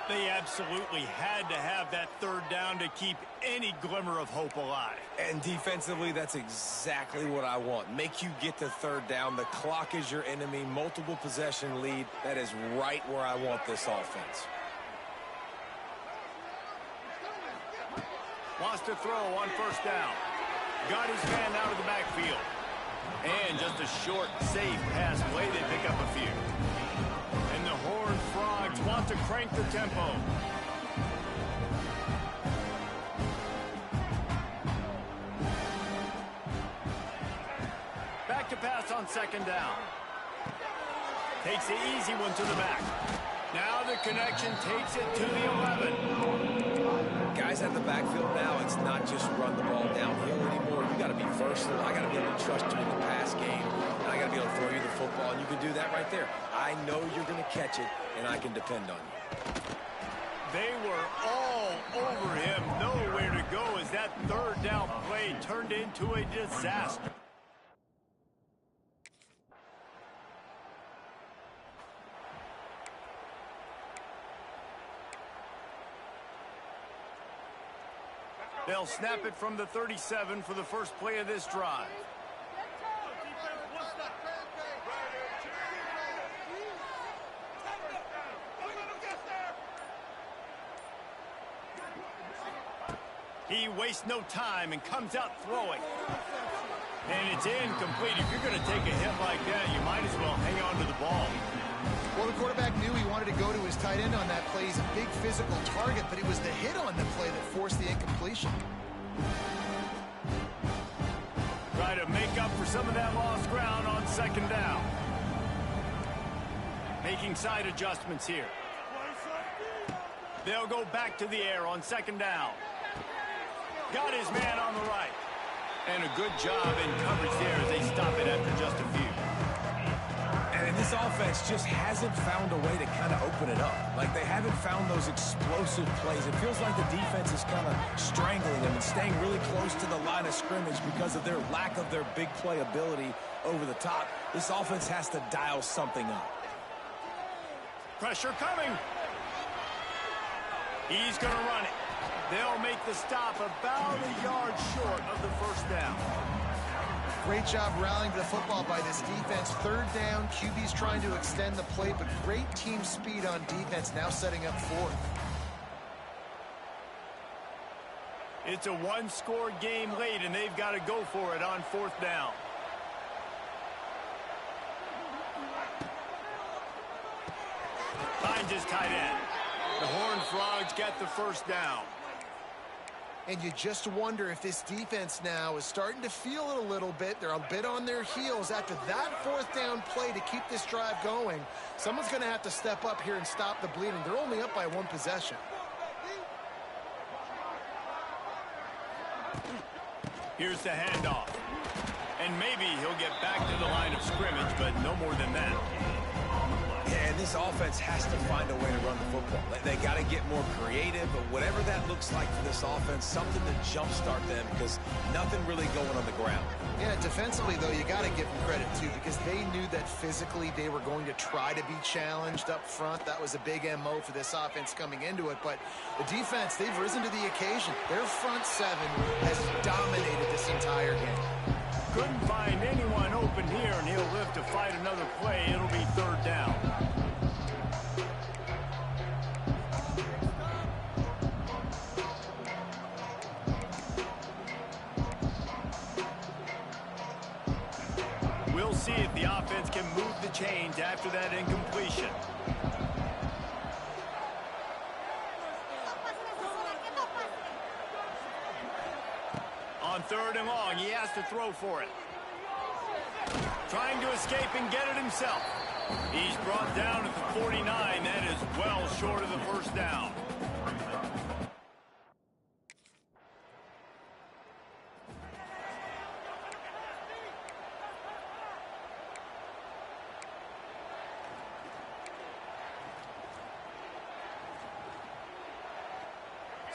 They absolutely had to have that 3rd down to keep any glimmer of hope alive. And defensively, that's exactly what I want. Make you get to 3rd down. The clock is your enemy. Multiple possession lead. That is right where I want this offense. Wants to throw on 1st down. Got his man out of the backfield. And just a short, safe pass play. They pick up a few. And the Horned Frogs want to crank the tempo. Back to pass on 2nd down. Takes the easy one to the back. Now the connection takes it to the 11. Guys at the backfield now, it's not just run the ball downhill anymore. You got to be versatile. I got to be able to trust you in the pass game. And I got to be able to throw you the football, and you can do that right there. I know you're going to catch it, and I can depend on you. They were all over him. Nowhere to go as that 3rd down play turned into a disaster. They'll snap it from the 37 for the first play of this drive. He wastes no time and comes out throwing. And it's incomplete. If you're going to take a hit like that, you might as well hang on to the ball. Well, the quarterback knew he wanted to go to his tight end on that play. He's a big physical target, but it was the hit on the play that forced the incompletion. Try to make up for some of that lost ground on 2nd down. Making side adjustments here. They'll go back to the air on 2nd down. Got his man on the right. And a good job in coverage there as they stop it after just a few. And this offense just hasn't found a way to kind of open it up. Like, they haven't found those explosive plays. It feels like the defense is kind of strangling them and staying really close to the line of scrimmage because of their lack of their big play ability over the top. This offense has to dial something up. Pressure coming. He's going to run it. They'll make the stop about a yard short of the 1st down. Great job rallying to the football by this defense. 3rd down, QB's trying to extend the play, but great team speed on defense, now setting up 4th. It's a 1-score game late, and they've got to go for it on 4th down. Finds his tight end. The Horned Frogs get the 1st down. And you just wonder if this defense now is starting to feel it a little bit. They're a bit on their heels after that 4th down play to keep this drive going. Someone's going to have to step up here and stop the bleeding. They're only up by 1 possession. Here's the handoff. And maybe he'll get back to the line of scrimmage, but no more than that. Yeah, and this offense has to find a way to run the football. They got to get more creative, but whatever that looks like for this offense, something to jumpstart them because nothing really going on the ground. Yeah, defensively, though, you got to give them credit, too, because they knew that physically they were going to try to be challenged up front. That was a big MO for this offense coming into it. But the defense, they've risen to the occasion. Their front 7 has dominated this entire game. Couldn't find anyone open here, and he'll live to fight another play. It'll be 3rd down. We'll see if the offense can move the chains after that incompletion. On 3rd and long, he has to throw for it. Trying to escape and get it himself. He's brought down at the 49. That is well short of the first down.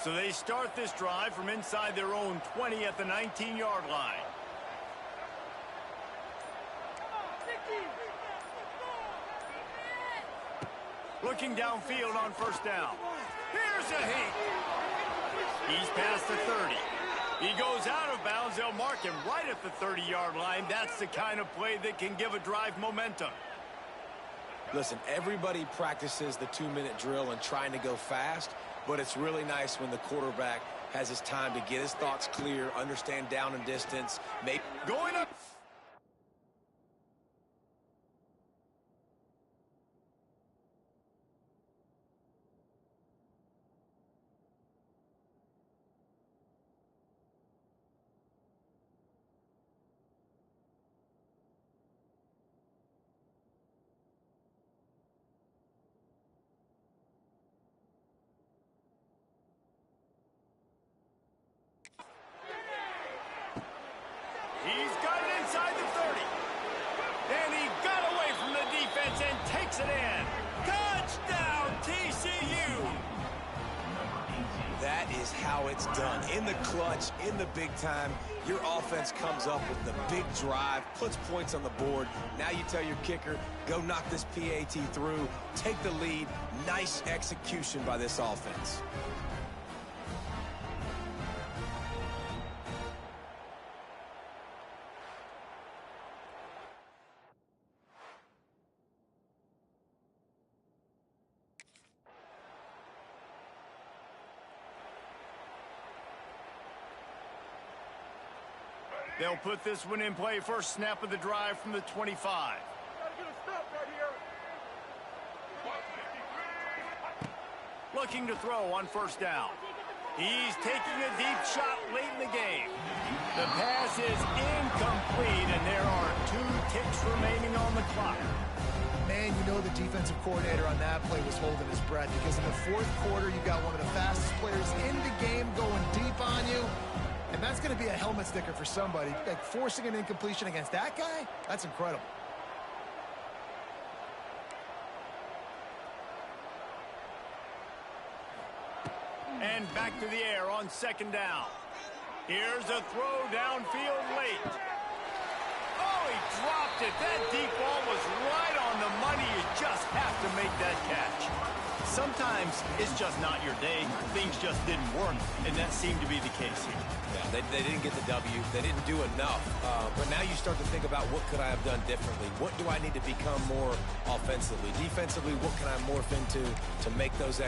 So they start this drive from inside their own 20 at the 19-yard line. Looking downfield on 1st down. Here's a heat. He's past the 30. He goes out of bounds. They'll mark him right at the 30-yard line. That's the kind of play that can give a drive momentum. Listen, everybody practices the 2-minute drill and trying to go fast, but it's really nice when the quarterback has his time to get his thoughts clear, understand down and distance, maybe going up. He's got it inside the 30. And he got away from the defense and takes it in. Touchdown, TCU! That is how it's done. In the clutch, in the big time, your offense comes up with the big drive, puts points on the board. Now you tell your kicker, go knock this PAT through, take the lead. Nice execution by this offense. They'll put this one in play. First snap of the drive from the 25. Looking to throw on 1st down. He's taking a deep shot late in the game. The pass is incomplete, and there are 2 ticks remaining on the clock. Man, you know the defensive coordinator on that play was holding his breath, because in the 4th quarter, you got one of the fastest players in the game going deep on you. And that's going to be a helmet sticker for somebody. Like, forcing an incompletion against that guy, that's incredible. And back to the air on 2nd down. Here's a throw downfield late. Oh, he dropped it. That deep ball was right on the money. You just have to make that catch. Sometimes it's just not your day. Things just didn't work, and that seemed to be the case here. Yeah, they didn't get the W. They didn't do enough. But now you start to think about, what could I have done differently? What do I need to become more offensively? Defensively, what can I morph into to make those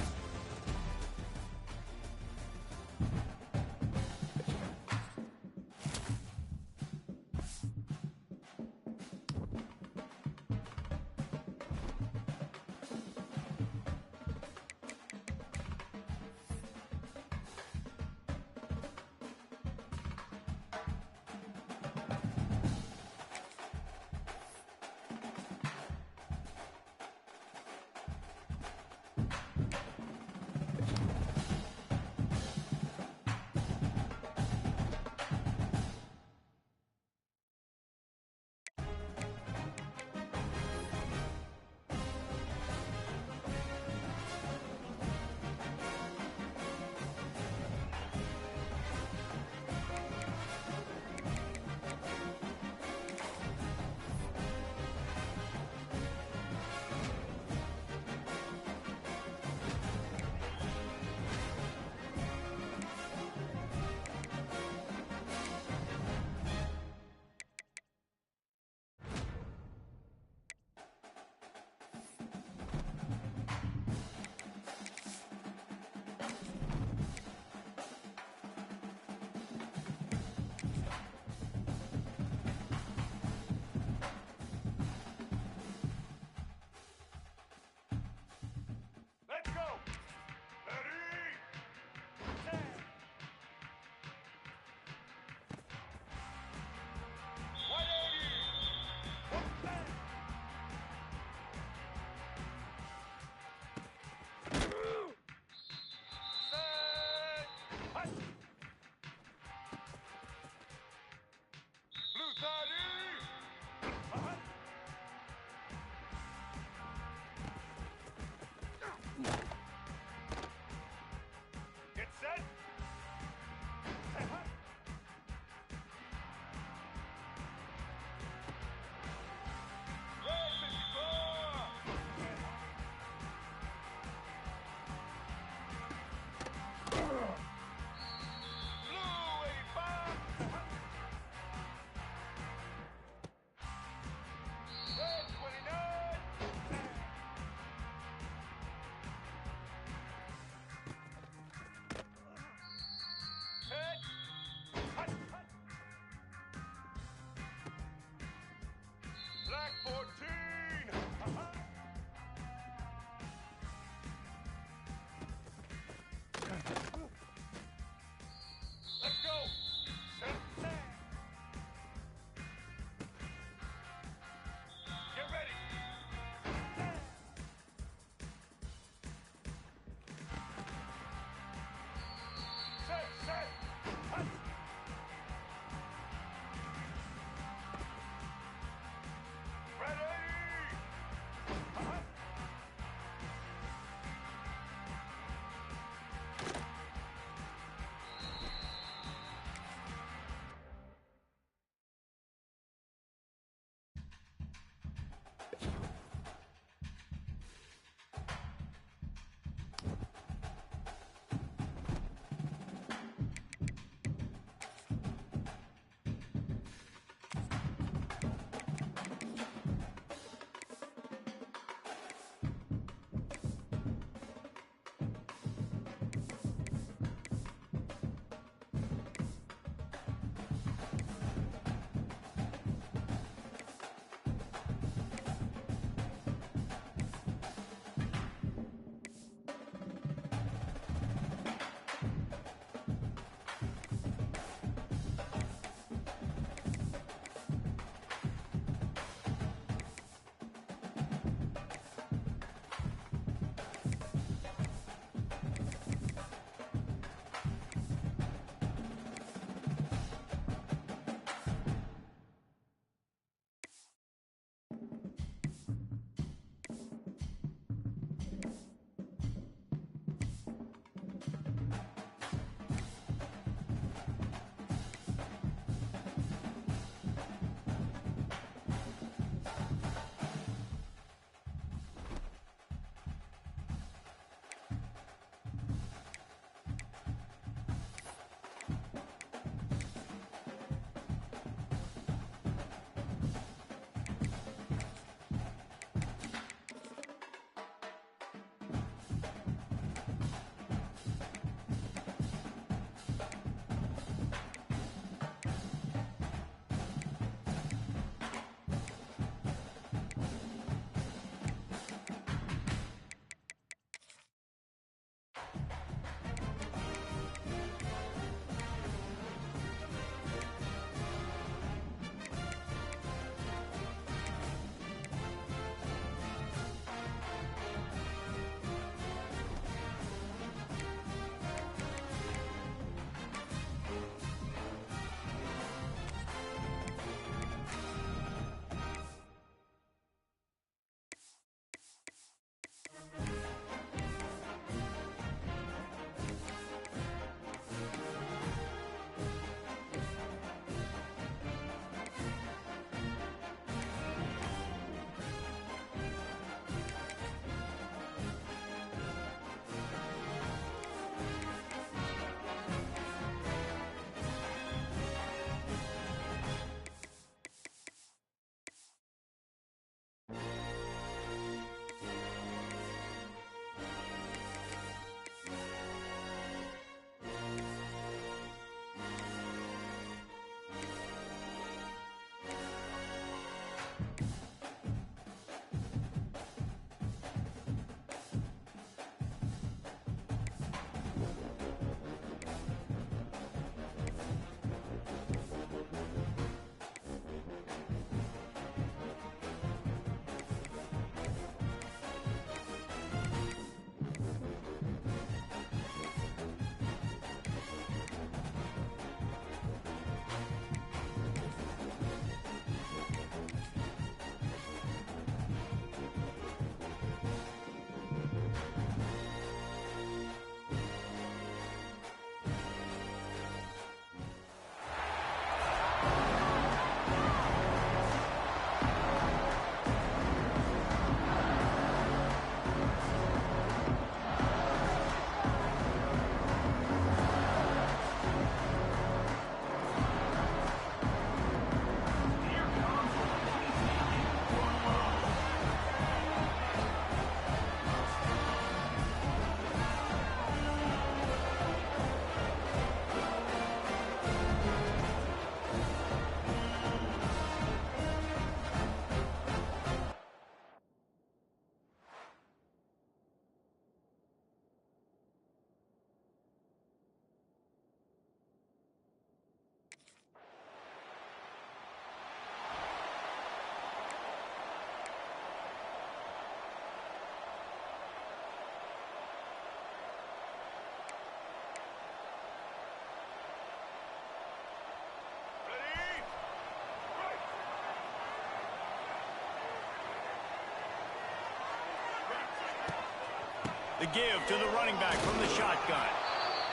The give to the running back from the shotgun.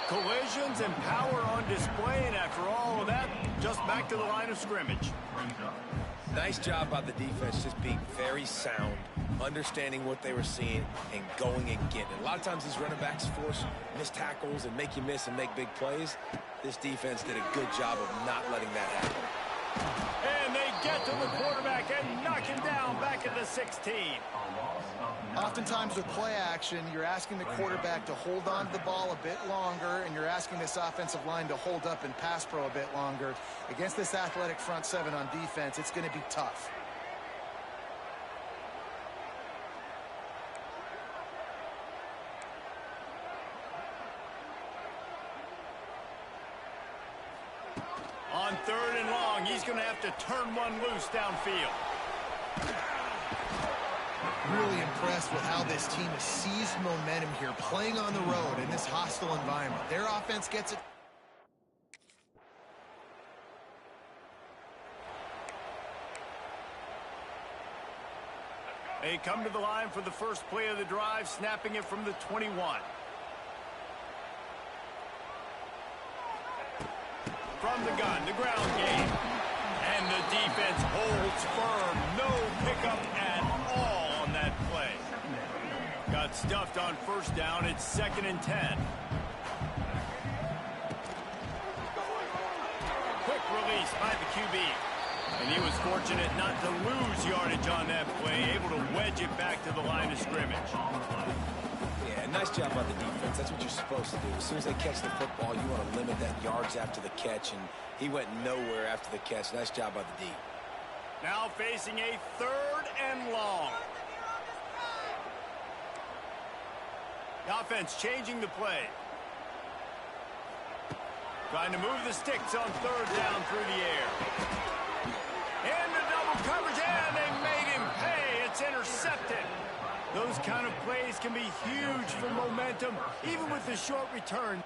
Collisions and power on display, and after all of that, just back to the line of scrimmage. Nice job by the defense, just being very sound, understanding what they were seeing, and going and getting it. A lot of times these running backs force missed tackles and make you miss and make big plays. This defense did a good job of not letting that happen. And they get to the quarterback and knock him down back at the 16. Oftentimes with play action, you're asking the quarterback to hold on to the ball a bit longer, and you're asking this offensive line to hold up and pass pro a bit longer. Against this athletic front seven on defense, it's going to be tough. On 3rd and long, he's going to have to turn one loose downfield. Really impressed with how this team has seized momentum here, playing on the road in this hostile environment. Their offense gets it. They come to the line for the first play of the drive, snapping it from the 21. From the gun, the ground game. And the defense holds firm. No pickup at all on that play. Got stuffed on 1st down. It's 2nd and 10. Quick release by the QB. And he was fortunate not to lose yardage on that play, able to wedge it back to the line of scrimmage. Yeah, nice job by the defense. That's what you're supposed to do. As soon as they catch the football, you want to limit that yards after the catch, and he went nowhere after the catch. Nice job by the D. Now facing a 3rd and long. The offense changing the play. Trying to move the sticks on 3rd down through the air. Into double coverage, and they made him pay. It's intercepted. Those kind of plays can be huge for momentum, even with the short return.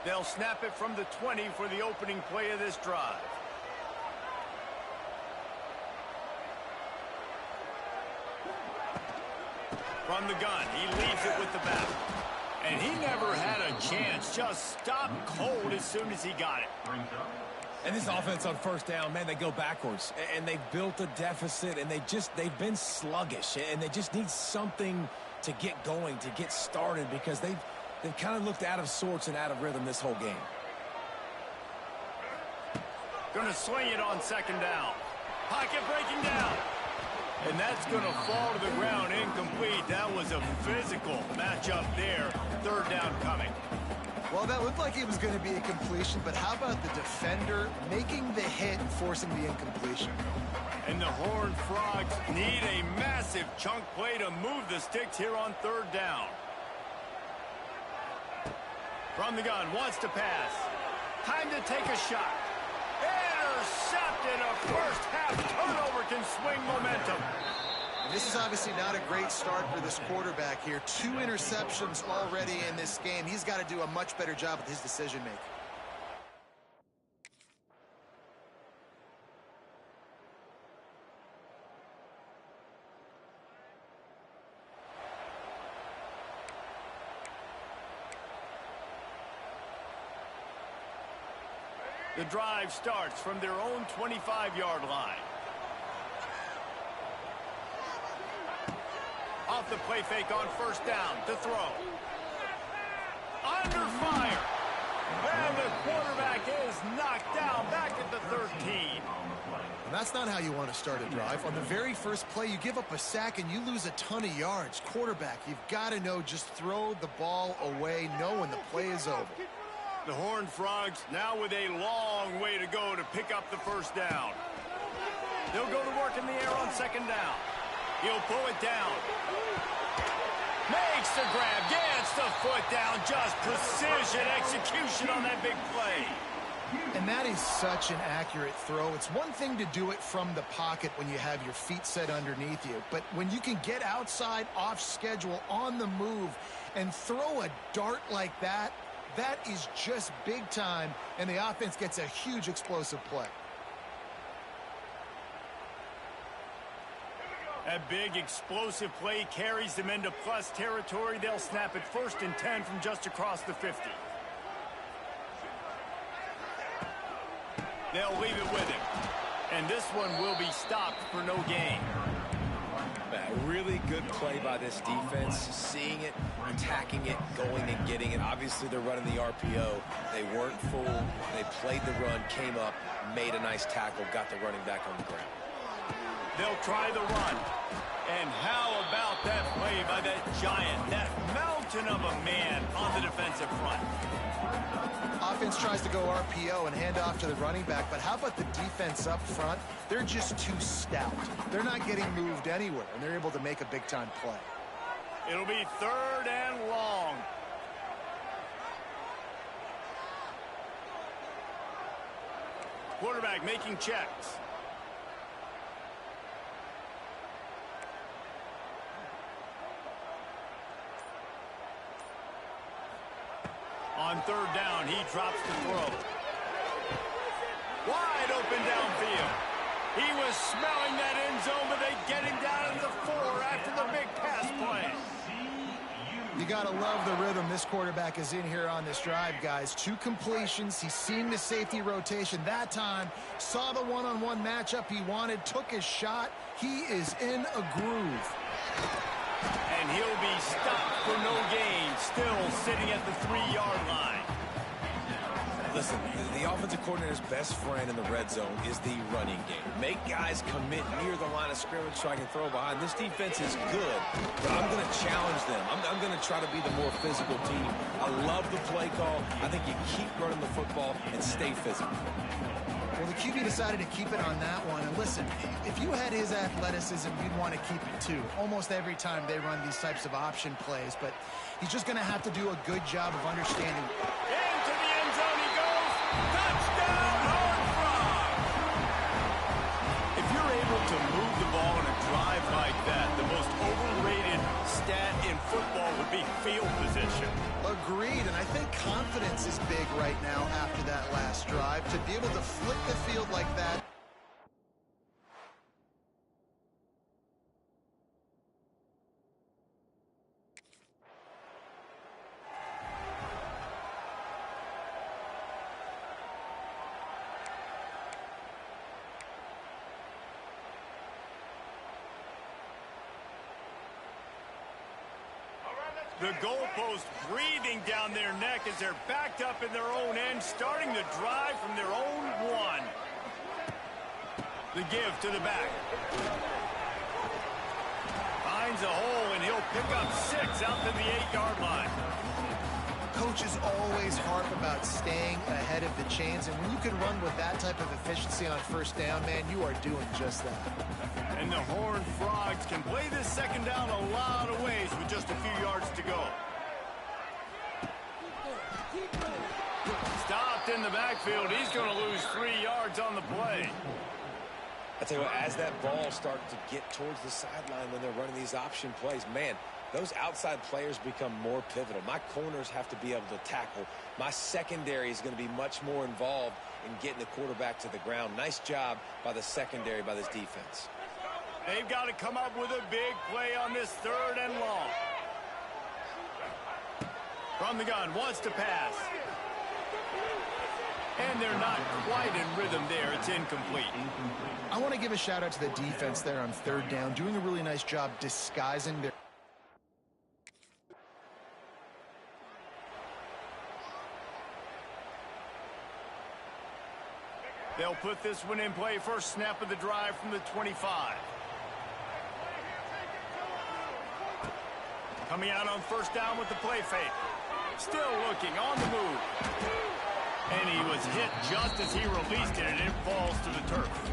They'll snap it from the 20 for the opening play of this drive. From the gun, he leaves it with the back. And he never had a chance, just stopped cold as soon as he got it. And this offense on 1st down, man, they go backwards. And they've built a deficit, and they've been sluggish. And they just need something to get going, to get started, because they've kind of looked out of sorts and out of rhythm this whole game. Going to swing it on 2nd down. Pocket breaking down. And that's going to fall to the ground incomplete. That was a physical matchup there. 3rd down coming. Well, that looked like it was going to be a completion, but how about the defender making the hit and forcing the incompletion? And the Horned Frogs need a massive chunk play to move the sticks here on 3rd down. From the gun, wants to pass. Time to take a shot. Intercepted. A first half turnover can swing momentum. This is obviously not a great start for this quarterback here. 2 interceptions already in this game. He's got to do a much better job with his decision-making. The drive starts from their own 25-yard line. Off the play fake on 1st down to throw. Under fire. And the quarterback is knocked down back at the 13. And that's not how you want to start a drive. On the very first play, you give up a sack and you lose a ton of yards. Quarterback, you've got to know, just throw the ball away, know when the play is over. The Horned Frogs now with a long way to go to pick up the 1st down. They'll go to work in the air on 2nd down. He'll pull it down. Makes the grab, gets the foot down. Just precision execution on that big play. And that is such an accurate throw. It's one thing to do it from the pocket when you have your feet set underneath you, but when you can get outside, off schedule, on the move, and throw a dart like that, That is just big time, and the offense gets a huge explosive play. A big explosive play carries them into plus territory. They'll snap it 1st and 10 from just across the 50. They'll leave it with him. And this one will be stopped for no gain. A really good play by this defense, seeing it, attacking it, going and getting it. Obviously, they're running the RPO. They weren't fooled. They played the run, came up, made a nice tackle, got the running back on the ground. They'll try the run. And how about that play by that giant, that mountain of a man on the defensive front? Offense tries to go RPO and hand off to the running back, but how about the defense up front? They're just too stout. They're not getting moved anywhere, and they're able to make a big-time play. It'll be 3rd and long. Quarterback making checks. On 3rd down, he drops the throw. Wide open downfield. He was smelling that end zone, but they get him down to the 4 after the big pass play. You got to love the rhythm this quarterback is in here on this drive, guys. 2 completions. He's seen the safety rotation that time, saw the one-on-one matchup he wanted, took his shot. He is in a groove. And he'll be stopped for no gain, still sitting at the 3-yard line. Listen, the offensive coordinator's best friend in the red zone is the running game. Make guys commit near the line of scrimmage so I can throw behind. This defense is good, but I'm going to challenge them. I'm going to try to be the more physical team. I love the play call. I think you keep running the football and stay physical. Well, the QB decided to keep it on that one. And listen, if you had his athleticism, you'd want to keep it too. Almost every time they run these types of option plays. But he's just going to have to do a good job of understanding. Into the end zone he goes. Touchdown, Horned Frog! If you're able to move the ball in a drive like that, the most overrated stat in football would be field position. Agreed, and I think confidence is big right now after that last drive. To be able to flip the field like that. The goalpost breathing down their neck as they're backed up in their own end, starting the drive from their own 1. The give to the back. Finds a hole, and he'll pick up 6 out to the 8-yard line. Coaches always harp about staying ahead of the chains, and when you can run with that type of efficiency on 1st down, man, you are doing just that. And the Horned Frogs can play this 2nd down a lot of ways with just a few yards to go. Stopped in the backfield. He's going to lose 3 yards on the play. I tell you what, as that ball starts to get towards the sideline when they're running these option plays, man, those outside players become more pivotal. My corners have to be able to tackle. My secondary is going to be much more involved in getting the quarterback to the ground. Nice job by the secondary, by this defense. They've got to come up with a big play on this 3rd and long. From the gun, wants to pass. And they're not quite in rhythm there. It's incomplete. I want to give a shout out to the defense there on 3rd down, doing a really nice job disguising their... They'll put this one in play. First snap of the drive from the 25. Coming out on 1st down with the play fake. Still looking on the move. And he was hit just as he released it, and it falls to the turf.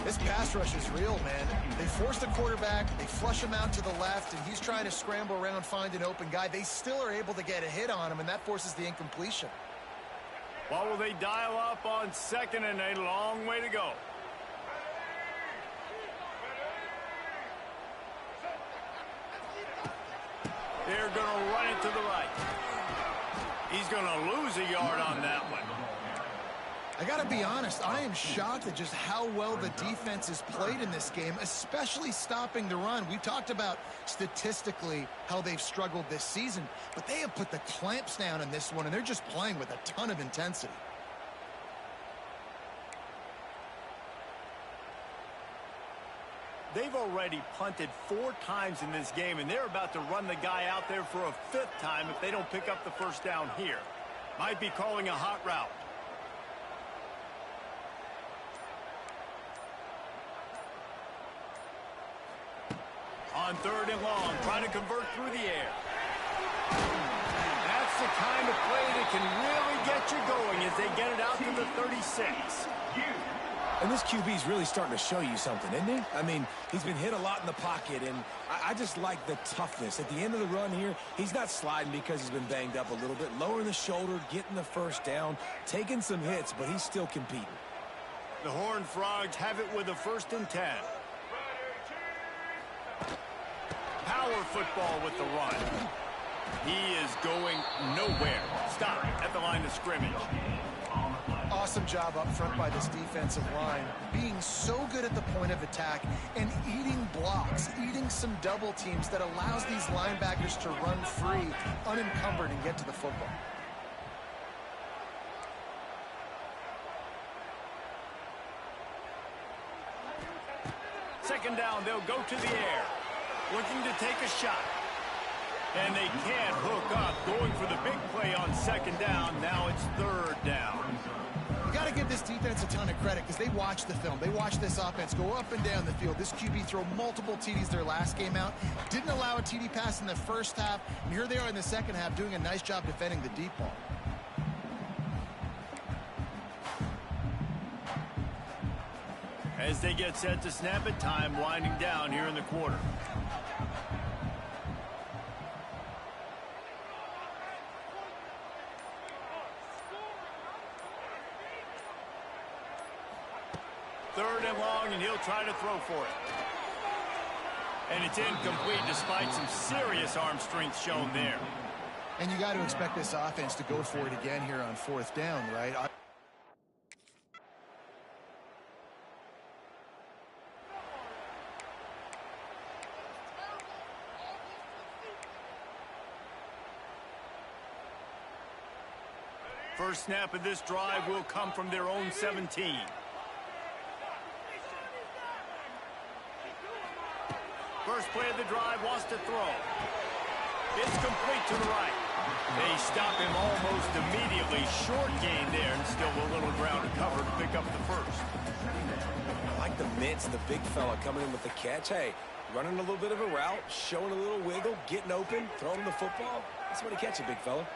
This pass rush is real, man. They force the quarterback, they flush him out to the left, and he's trying to scramble around, find an open guy. They still are able to get a hit on him, and that forces the incompletion. What will they dial up on 2nd and a long way to go? They're going to run it to the right. He's going to lose a yard on that one. I got to be honest, I am shocked at just how well the defense has played in this game, especially stopping the run. We talked about statistically how they've struggled this season, but they have put the clamps down in this one, and they're just playing with a ton of intensity. They've already punted 4 times in this game, and they're about to run the guy out there for a 5th time if they don't pick up the first down here. Might be calling a hot route. On 3rd and long, trying to convert through the air. That's the kind of play that can really get you going as they get it out to the 36. And this QB's really starting to show you something, isn't he? I mean, he's been hit a lot in the pocket, and I just like the toughness. At the end of the run here, he's not sliding because he's been banged up a little bit. Lowering the shoulder, getting the first down, taking some hits, but he's still competing. The Horned Frogs have it with a 1st and 10. Power football with the run. He is going nowhere. Stop at the line of scrimmage. Awesome job up front by this defensive line, being so good at the point of attack and eating blocks, eating some double teams that allows these linebackers to run free, unencumbered, and get to the football. Second down, they'll go to the air, looking to take a shot. And they can't hook up, going for the big play on 2nd down. Now it's 3rd down. You got to give this defense a ton of credit because they watch the film. They watch this offense go up and down the field. This QB throw multiple TDs their last game out. Didn't allow a TD pass in the first half. And here they are in the second half doing a nice job defending the deep ball. As they get set to snap it, time winding down here in the quarter. Third and long, and he'll try to throw for it. And it's incomplete despite some serious arm strength shown there. And you got to expect this offense to go for it again here on 4th down, right? First snap of this drive will come from their own 17. First play of the drive, wants to throw. It's complete to the right. They stop him almost immediately. Short gain there, and still a little ground to cover to pick up the first. I like the mitts, the big fella coming in with the catch. Hey, running a little bit of a route, showing a little wiggle, getting open, throwing the football. That's what he catches, big fella.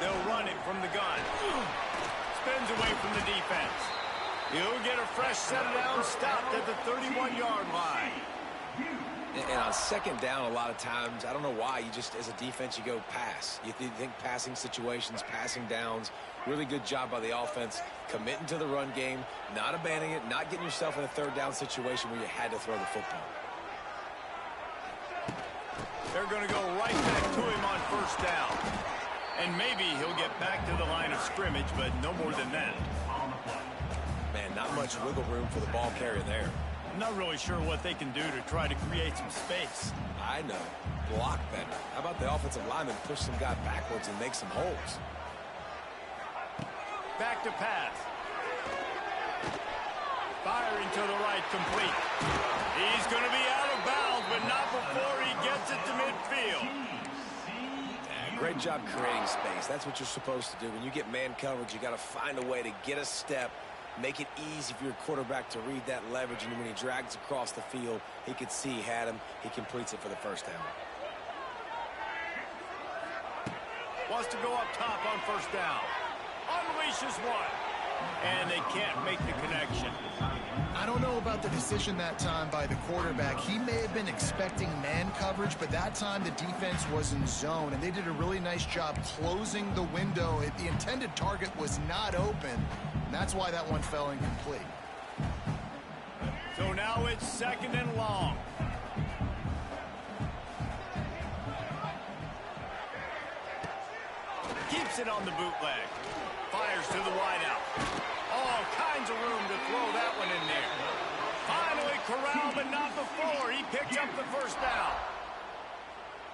They'll run it from the gun. Spins away from the defense. He'll get a fresh set down, stopped at the 31-yard line. And on 2nd down, a lot of times, I don't know why, you just, as a defense, you go pass. You think passing situations, passing downs. Really good job by the offense, committing to the run game, not abandoning it, not getting yourself in a 3rd down situation where you had to throw the football. They're going to go right back to him on 1st down. And maybe he'll get back to the line of scrimmage, but no more than that. Man, not much wiggle room for the ball carrier there. I'm not really sure what they can do to try to create some space. I know. Block better. How about the offensive lineman push some guy backwards and make some holes? Back to pass. Firing to the right, complete. He's going to be out of bounds, but not before he gets it to midfield. Great job creating space. That's what you're supposed to do. When you get man coverage, you got to find a way to get a step, make it easy for your quarterback to read that leverage, and when he drags across the field, he could see he had him. He completes it for the 1st down. Wants to go up top on 1st down. Unleashes one. And they can't make the connection. I don't know about the decision that time by the quarterback. He may have been expecting man coverage, but that time the defense was in zone, and they did a really nice job closing the window. The intended target was not open, and that's why that one fell incomplete. So now it's 2nd and long. keeps it on the bootleg. Fires to the wideout. All kinds of room to throw that one in there. Finally corralled, but not before. He picked up the first down.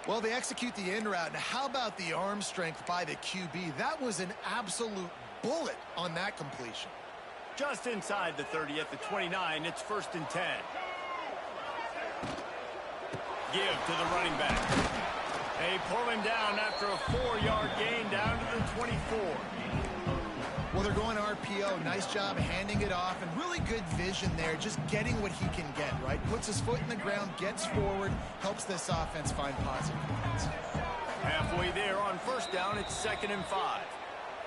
Well, they execute the in route. Now, how about the arm strength by the QB? That was an absolute bullet on that completion. Just inside the 30 at the 29. It's 1st and 10. Give to the running back. They pull him down after a 4-yard gain down to the 24. Well, they're going RPO. Nice job handing it off, and really good vision there, just getting what he can get, right? Puts his foot in the ground, gets forward, helps this offense find positive points. Halfway there on 1st down, it's 2nd and 5.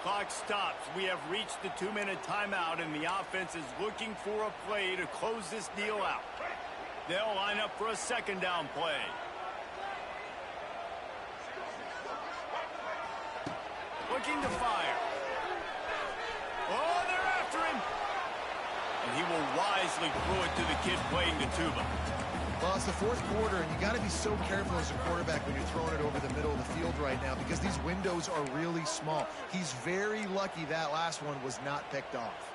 Clock stops. We have reached the 2-minute timeout, and the offense is looking for a play to close this deal out. They'll line up for a 2nd down play. Looking to fire. Oh, they're after him. And he will wisely throw it to the kid playing the tuba. Well, it's the 4th quarter, and you got to be so careful as a quarterback when you're throwing it over the middle of the field right now because these windows are really small. He's very lucky that last one was not picked off.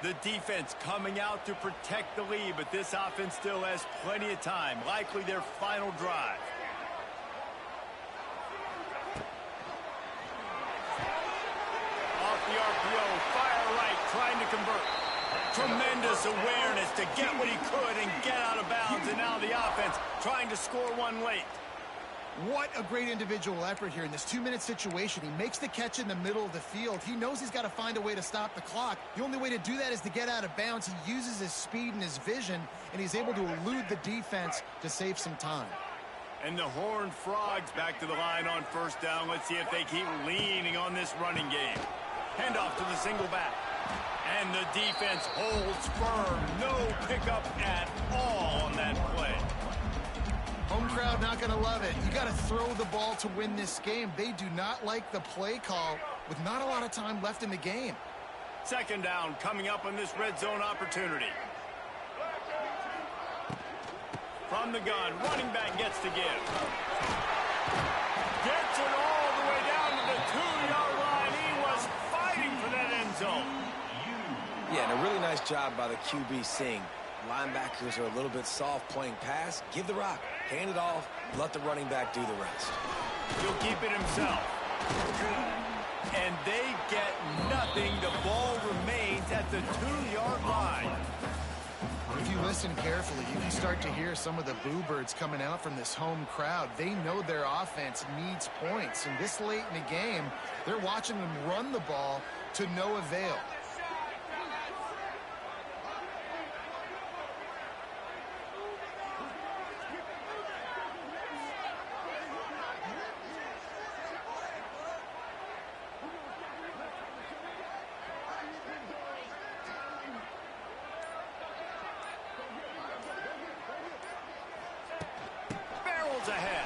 The defense coming out to protect the lead, but this offense still has plenty of time, likely their final drive. Off the RPO, fire right, trying to convert. Tremendous awareness to get what he could and get out of bounds, and now the offense trying to score one late. What a great individual effort here in this 2-minute situation. He makes the catch in the middle of the field. He knows he's got to find a way to stop the clock. The only way to do that is to get out of bounds. He uses his speed and his vision, and he's able to elude the defense to save some time. And the Horned Frogs back to the line on 1st down. Let's see if they keep leaning on this running game. Handoff to the single back. And the defense holds firm. No pickup at all on that play. Home crowd not going to love it. You got to throw the ball to win this game. They do not like the play call with not a lot of time left in the game. 2nd down coming up on this red zone opportunity. From the gun, running back gets to give. Gets it all the way down to the 2-yard line. He was fighting for that end zone. Yeah, and a really nice job by the QB seeing linebackers are a little bit soft playing pass. Give the rock, hand it off, let the running back do the rest. He'll keep it himself. And they get nothing. The ball remains at the 2-yard line. If you listen carefully, you can start to hear some of the boo birds coming out from this home crowd. They know their offense needs points. And this late in the game, they're watching them run the ball to no avail. Ahead.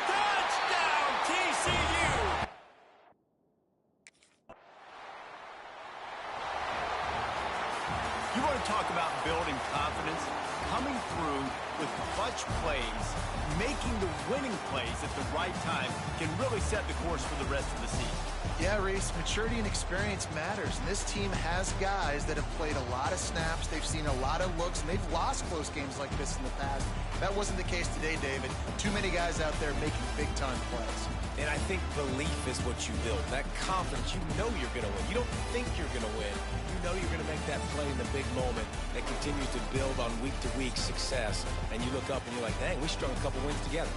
Touchdown, TCU! You want to talk about building confidence? Coming through with clutch plays, making the winning plays at the right time can really set the course for the rest of the season. Yeah, Reese, maturity and experience matters. And this team has guys that have played a lot of snaps. They've seen a lot of looks, and they've lost close games like this in the past. That wasn't the case today, David. Too many guys out there making big-time plays. And I think belief is what you build. That confidence, you know you're going to win. You don't think you're going to win. You know you're going to make that play in the big moment that continues to build on week-to-week success. And you look up and you're like, dang, we strung a couple wins together.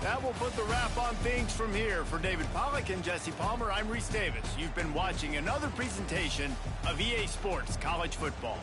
That will put the wrap on things from here. For David Pollack and Jesse Palmer, I'm Reese Davis. You've been watching another presentation of EA Sports College Football.